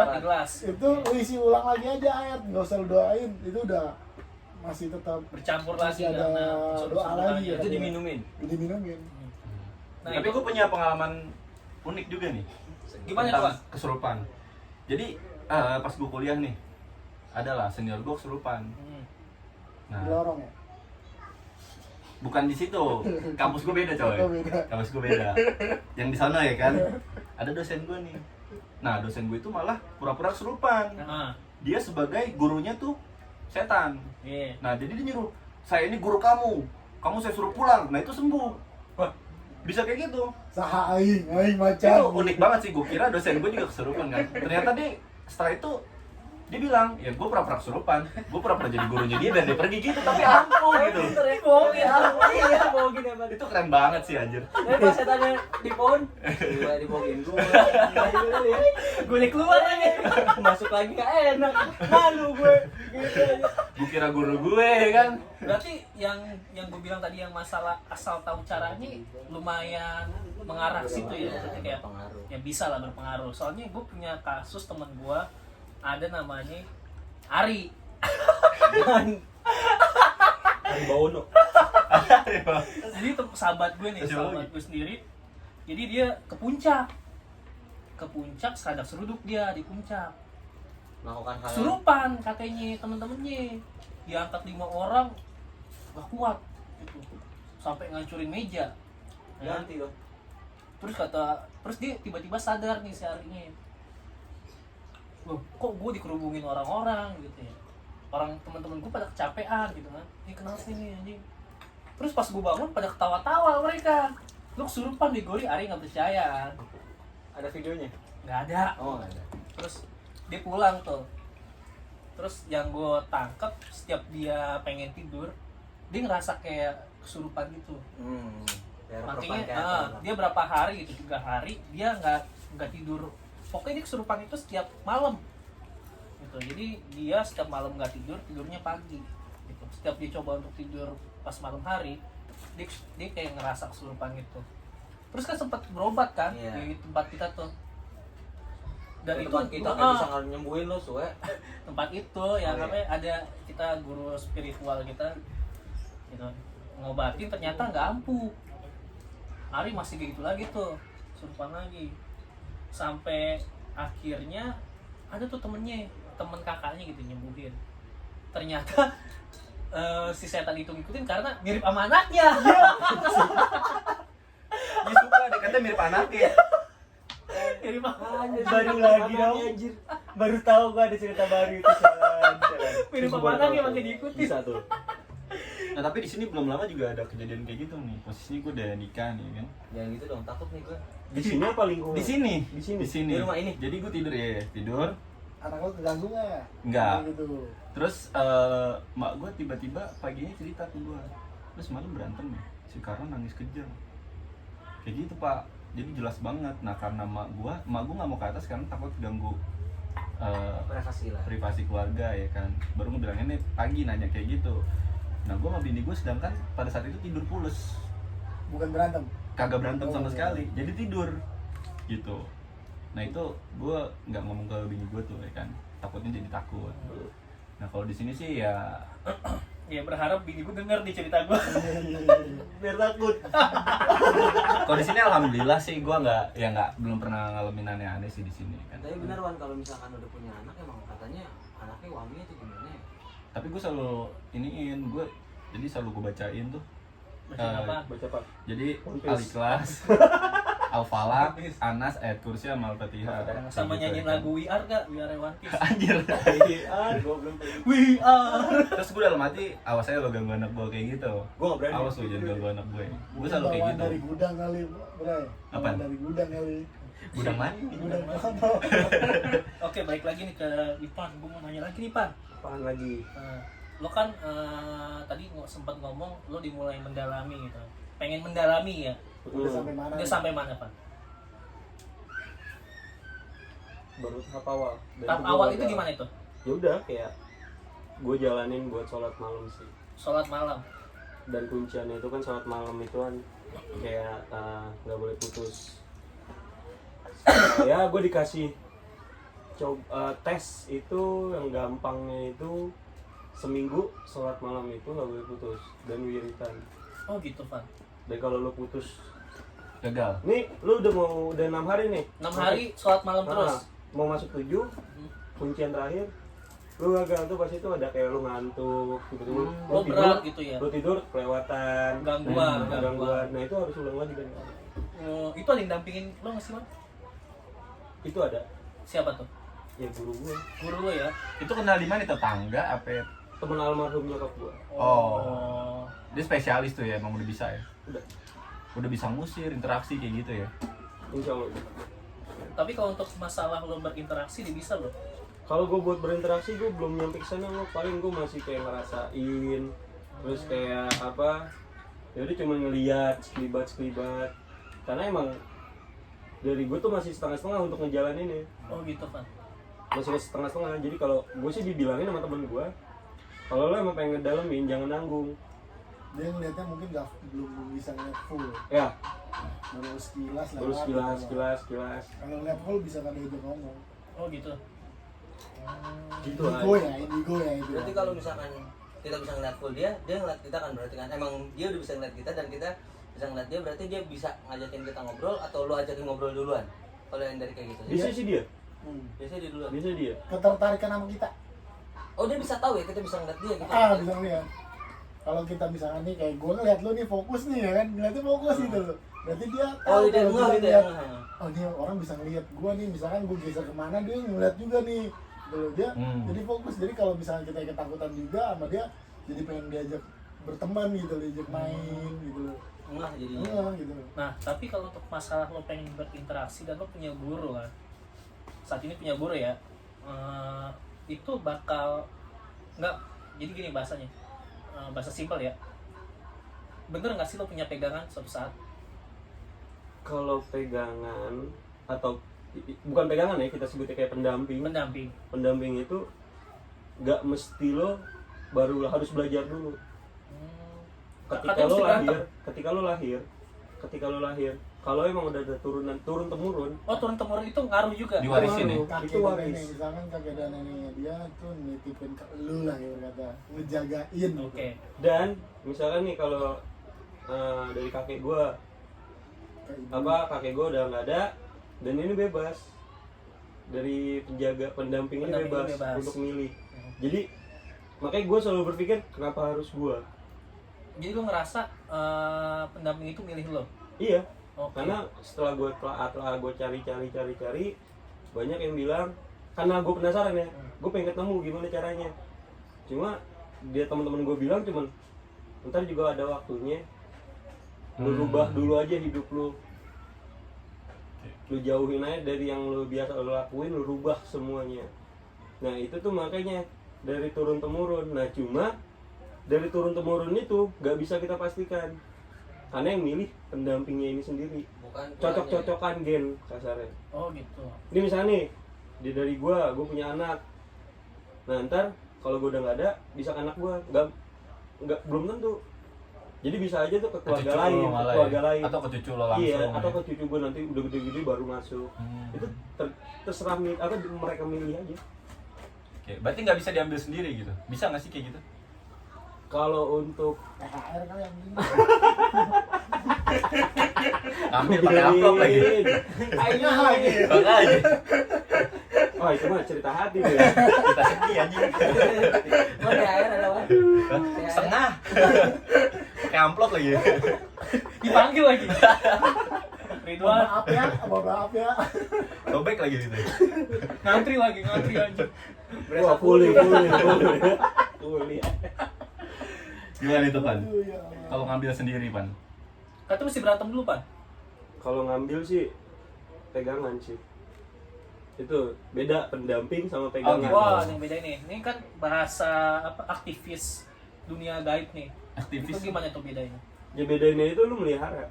di gelas. itu lu isi ulang lagi aja air, nggak usah lu doain, itu udah masih tetap Bercampur lagi masih ada karena doa unsur-unsurnya. lagi ya. Itu diminumin. diminumin. Nah, Tapi itu gue punya pengalaman unik juga nih. gimana tuh, tentang Pak? kesurupan. Jadi pas gue kuliah nih, adalah senior gue kesurupan. Di Nah, lorong ya. bukan di situ. Kampus gue beda coy. Oh, beda. Kampus gue beda. Yang di sana ya kan. ada dosen gue nih. Nah dosen gue itu malah pura-pura kesurupan. Nah, Dia sebagai gurunya tuh setan. iya. Nah jadi dia nyuruh, saya ini guru kamu saya suruh pulang. Nah itu sembuh. Wah, bisa kayak gitu. Saha aing macan. Itu unik banget sih, gue kira dosen gue juga kesurupan kan. Ternyata dia setelah itu dia bilang, ya gue pura-pura kesurupan, gue pura-pura jadi gurunya dia dan dia pergi gitu, tapi ampuh gitu. Bohongin, iya bohongin ya, Itu keren banget sih anjir. pas setannya di pohon, gue dibohongin gue. Gue nih keluar lagi. Masuk lagi gak enak, malu gue. Gitu aja. Gue kira guru gue kan. Berarti yang gue bilang tadi yang masalah asal tahu caranya lumayan mengarah ke situ ya. Berarti kayak Pengaruh. ya bisa lah berpengaruh. Soalnya gue punya kasus temen gue ada namanya Ari. Ari Bawono. Jadi sahabat gue nih, sahabat gue sendiri. Jadi dia ke puncak, seradak seruduk dia di puncak. Melakukan hal yang Kesurupan katanya temen-temennya. Diangkat 5 orang, gak kuat gitu. Sampai ngancurin meja. Ya. ganti dong. Terus dia tiba-tiba sadar nih si Arinya. Loh, kok gue dikerubungin orang-orang gitu ya. Orang teman-teman gue pada kecapean gitu kan. Ini kenapa sih nih anjing? Terus pas gue bangun pada ketawa-tawa mereka. Lu kesurupan di Gori, Ari nggak percaya. Ada videonya? Nggak ada. Oh nggak ada. Terus dia pulang tuh. Terus yang gue tangkap setiap dia pengen tidur, dia ngerasa kayak kesurupan gitu. Biar Makanya perpanjang. dia berapa hari gitu, 3 hari dia nggak tidur. Pokoknya dia kesurupan itu setiap malam gitu. Jadi dia setiap malam nggak tidur, tidurnya pagi gitu. Setiap dia coba untuk tidur pas malam hari, dia kayak ngerasa kesurupan gitu. Terus kan sempat berobat kan Iya. di tempat kita tuh. Dan itu tempat kita kan bisa nyembuhin lo suwe. tempat itu yang Oh, iya. apa ada kita guru spiritual kita gitu ngobatin, ternyata nggak ampuh. Ari masih kayak gitu lagi tuh, kesurupan lagi. Sampai akhirnya ada tuh temen kakaknya gitu nyembuhin. Ternyata si setan itu ngikutin karena mirip sama anaknya. Dia suka, dia katanya mirip anaknya. Mirip sama Baru lagi dong. Baru tahu gua ada cerita baru itu jalan. mirip sama anaknya makanya diikutin. Bisa tuh. Nah tapi di sini belum lama juga ada kejadian kayak gitu nih. Posisinya gue udah nikah nih kan. Jangan gitu dong, takut nih gua. Di sini apa lingkungan? Di sini. Di sini. Di sini. Di rumah ini? Jadi gue tidur ya, tidur. Anak lo keganggu nggak? Enggak. Gitu. Terus mak gue tiba-tiba paginya cerita ke gue. Terus malam berantem nih. Si Karno nangis kejang. Kayak gitu pak. Jadi jelas banget. Nah karena mak gue nggak mau ke atas karena takut ganggu Privasi lah. privasi keluarga ya kan. Baru ngebilangnya nih pagi nanya kayak gitu. Nah gue sama bini gue sedangkan pada saat itu tidur pules. Bukan berantem. Kagak berantem sama Oh, iya. sekali, jadi tidur gitu. Nah itu gue nggak ngomong ke bini gue tuh ya kan, takutnya jadi takut. Nah kalau di sini sih ya Ya berharap bini gue denger nih cerita gue. Biar takut. kalau di sini alhamdulillah sih gue belum pernah ngalamin aneh-aneh sih di sini kan. Tapi benar Wan, kalau misalkan udah punya anak emang katanya anaknya wanginya tuh gimana ya? Tapi gue selalu jadi selalu gue bacain tuh. Bacain apa? Baca Pak. Jadi One Piece. Al-Ikhlas, Al-Falaq, Anas, ayat kursi, sama Al-Fatihah. Sama Kayak nyanyiin gitu, ya kan. lagu We Are gak? We Are One Piece. Anjir. Gua belum. We Are. Terus gue dalam hati, awas aja lo ganggu anak gue kayak gitu. Gua nggak berani. Awas lo jangan ganggu anak gue. Gue Mungkin selalu kayak bawaan gitu. dari gudang kali, Bray. Apaan? Bawaan dari gudang kali. Gudang mana? Gudang motor. Oke, balik lagi nih ke Ipan. Gue mau nanya lagi nih, Pan. Apaan lagi? Lo kan tadi sempat ngomong lo dimulai mendalami gitu. Pengen mendalami ya. Udah sampai mana? Udah sampai mana, Pan? Baru tahap awal. Dan Tahap gua awal agak- itu gimana itu? Ya udah kayak gue jalanin buat sholat malam sih. Sholat malam. Dan kunciannya itu kan sholat malam itu kan kayak nggak boleh putus. Ya gue dikasih tes itu yang gampangnya itu seminggu sholat malam itu nggak boleh putus dan wiritan. Oh gitu, Pan. Dan kalau lo putus, Gagal. nih lo udah 6 hari nih. 6 hari sholat malam terus. Mau masuk 7, kuncian terakhir lu gagal tuh pas itu ada kayak lu ngantuk gitu. Lo berat gitu ya. Lu tidur kelewatan Gangguan. gangguan. Nah itu harus ulang lagi dan Itu ada yang dampingin lo nggak sih, Man? Itu ada Siapa tuh? ya guru gue, Guru lo ya? Itu kenal di mana, tetangga apa ya? temen almarhum nyokap gue. Oh. Dia spesialis tuh ya, emang udah bisa ya? Udah, Udah bisa ngusir, interaksi kayak gitu ya? insya Allah. Tapi kalau untuk masalah lo berinteraksi dia bisa lo. Kalau gue buat berinteraksi gue belum nyampe ke sana lo, paling gue masih kayak ngerasain, terus kayak apa? Ya udah cuma ngeliat sekelibat. Karena emang dari gue tuh masih setengah-setengah untuk ngejalanin ya. Oh gitu kan. Masih setengah-setengah. Jadi kalau gue sih dibilangin sama temen gue, kalau lo emang pengen ngedalemin jangan nanggung. Dia ngeliatnya mungkin belum bisa ngeliat full, Ya, baru sekilas lah. terus kilas. Kalau ngeliat full bisa kan diajak ngomong. Oh gitu. Gitu Indigo ya itu. Berarti kalau misalkan kita bisa ngeliat full dia ngeliat kita kan, berarti kan emang dia udah bisa ngeliat kita dan kita bisa ngeliat dia, berarti dia bisa ngajakin kita ngobrol atau lu ajakin ngobrol duluan? Kalau yang dari kayak gitu. bisa sih dia, Biasanya dia duluan. bisa dia. Ketertarikan sama kita. Oh, dia bisa tahu ya, kita bisa ngeliat dia gitu. Bisa ngeliat. Kalau kita misalkan nih kayak gue ngeliat lu nih fokus nih ya kan, ngeliatnya fokus gitu loh. Berarti dia tahu Oh, dia kalau ngeh kita gitu ya. ngeliat, oh ini orang bisa ngeliat gue nih, misalkan gue geser kemana dia ngeliat juga nih. Gitu loh. Dia jadi fokus. Jadi kalau misalnya kita ketakutan juga sama dia, jadi pengen diajak berteman gitu loh, diajak main gitu loh. Ngeh jadinya. Gitu loh. Nah, tapi kalau untuk masalah lo pengen berinteraksi dan lo punya guru kan, saat ini punya guru ya, itu bakal nggak, jadi gini bahasanya, bahasa simpel ya, bener nggak sih lo punya pegangan suatu saat? Kalau pegangan atau bukan pegangan ya, kita sebutnya kayak pendamping. Pendamping itu nggak mesti lo baru harus belajar dulu. Katanya mesti berantem. Ketika lo lahir, kalau emang udah ada turun temurun. Oh, turun temurun itu ngaruh juga. Diwarisin ya? Kakek Itu dan waris. nenek, misalkan kakek dan neneknya dia tuh nitipin ke lu lah ya kata, ngejagain. Oke. Dan misalnya nih kalau dari kakek gue, kakek gue udah nggak ada, dan ini bebas dari pendamping ini Pendamping bebas bebas. untuk milih. Jadi makanya gue selalu berpikir kenapa harus gue? Jadi lo ngerasa pendamping itu milih lo? Iya. Oke. Karena setelah gue cari banyak yang bilang, karena gue penasaran ya, gue pengen ketemu gimana caranya. Cuma dia teman-teman gue bilang cuman ntar juga ada waktunya, lu rubah dulu aja hidup lu jauhin aja dari yang lu biasa lu lakuin, lu rubah semuanya. Nah itu tuh makanya dari turun temurun. Nah cuma dari turun temurun itu gak bisa kita pastikan, karena yang milih pendampingnya ini sendiri. Bukan Cocok-cocokan gen kasarnya. Oh gitu. Ini misalnya nih, dari gue punya anak. Nah ntar kalau gue udah nggak ada, bisa ke anak gue, nggak belum tentu. Jadi bisa aja tuh ke keluarga lain, atau ke cucu lo langsung. Iya, atau ke cucu gue nanti udah gede-gede baru masuk. Itu terserah mereka milih aja. Oke, berarti nggak bisa diambil sendiri gitu? Bisa nggak sih kayak gitu? Kalau untuk THR kali yang ini. Ambil pakai amplop lagi. Ayo lagi. Makanya Oh itu mah cerita hati tuh ya. kita sedih anjing. Oh, THR ada apa? Setengah. Pakai amplop lagi. Dipanggil lagi. Ridwan, Maaf ya. Sobek lagi gitu. ngantri aja. Wah pulih. Gimana itu, Pan? Aduh, ya Allah. Kalau ngambil sendiri, Pan? Kata mesti berantem dulu, Pan. Kalau ngambil sih pegangan sih. Itu beda pendamping sama pegangan. Wah, yang beda ini. Ini kan bahasa apa, aktivis dunia gaib nih. Aktivis. Itu gimana tuh bedanya? Ya bedanya itu lu melihara.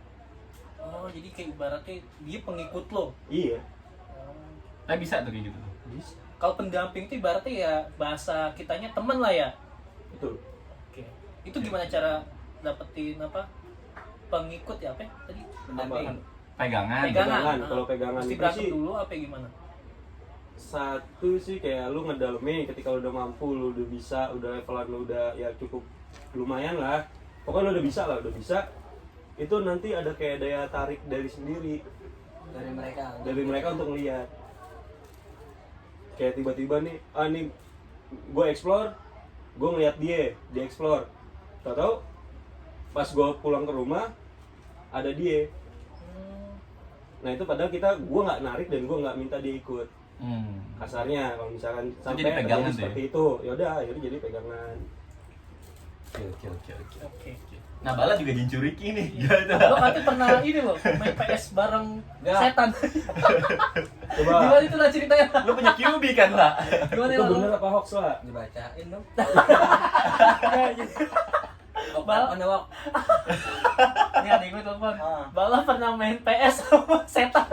Oh, jadi kayak ibaratnya dia pengikut lo. Iya. Bisa tuh kayak gitu. Bisa. Kalau pendamping itu ibaratnya ya bahasa kitanya teman lah ya. Betul. Oke. Itu gimana cara dapetin apa? Pengikut ya apa ya? Tadi Pendamping. Pegangan. Pegangan. Kalau pegangan mesti itu berantem sih- dulu apa gimana? Satu sih kayak lu ngedalemin ketika lu udah mampu, lu udah bisa, udah levelan lu udah ya cukup lumayan lah. Pokoknya lu udah bisa. Itu nanti ada kayak daya tarik dari sendiri dari mereka untuk ngeliat. Kayak tiba-tiba nih, nih gue explore, gue ngeliat dia explore. Tau pas gue pulang ke rumah ada dia. Nah itu padahal gue nggak narik dan gue nggak minta dia ikut. Kasarnya kalau misalkan sampai jadi pegangan terjadi tuh ya? seperti itu, yaudah akhirnya jadi pegangan. Oke. Nah, Bala juga jincuriki nih. Gitu. Lo katanya pernah ini loh, main PS bareng Enggak. setan. Coba Gimana itu lah ceritanya? Lu punya QB kan, lah? Gimana itu ya? bener apa hoax lah? Dibacain dong. Ya, gitu. Wok, Bal- mana wok? Ini ada gue telepon. Ah. Bala pernah main PS sama setan.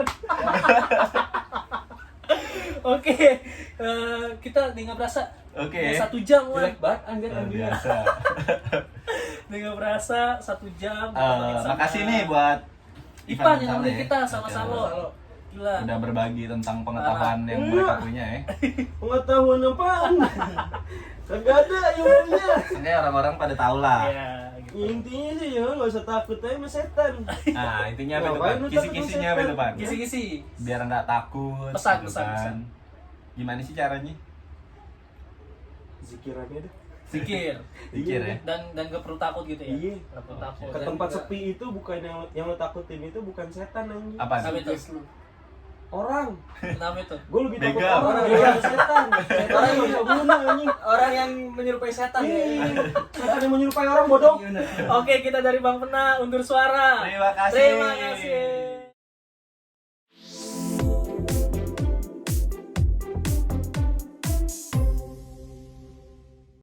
Oke, kita nggak berasa. Oke. Ya, 1 jam lah. Jelek banget anjir Luar anjir. biasa. Nggak berasa 1 jam. Makasih nih buat Ipan yang Salo nemenin ya. kita sama Oke, Salo. Gila. Udah berbagi tentang pengetahuan yang mereka punya ya. Pengetahuan apaan? Kagak ada ilmunya. Ini orang-orang pada tahu lah. Ya, gitu. Intinya sih ya nggak usah takut aja sama setan. Nah, intinya apa itu, Ngapain Pan? lu Kisi-kisinya apa itu, Pan? Kisi-kisi. Biar nggak takut. Pesan, gitu pesan, kan. pesan. Gimana sih caranya? Zikirannya deh. Zikir. Pikir ya. Dan gak perlu takut gitu ya. Iya. Gak perlu takut. Ke tempat sepi itu bukan yang lo takutin itu bukan setan anjing. Apa? Apa itu? Orang. Kenapa itu? Gue lebih takut Begal. orang daripada setan. Setan yang bisa bunuh anjing. Orang yang menyerupai setan ya. Setan yang menyerupai orang bodoh. Oke, kita dari Bang Pena undur suara. Terima kasih. Terima kasih.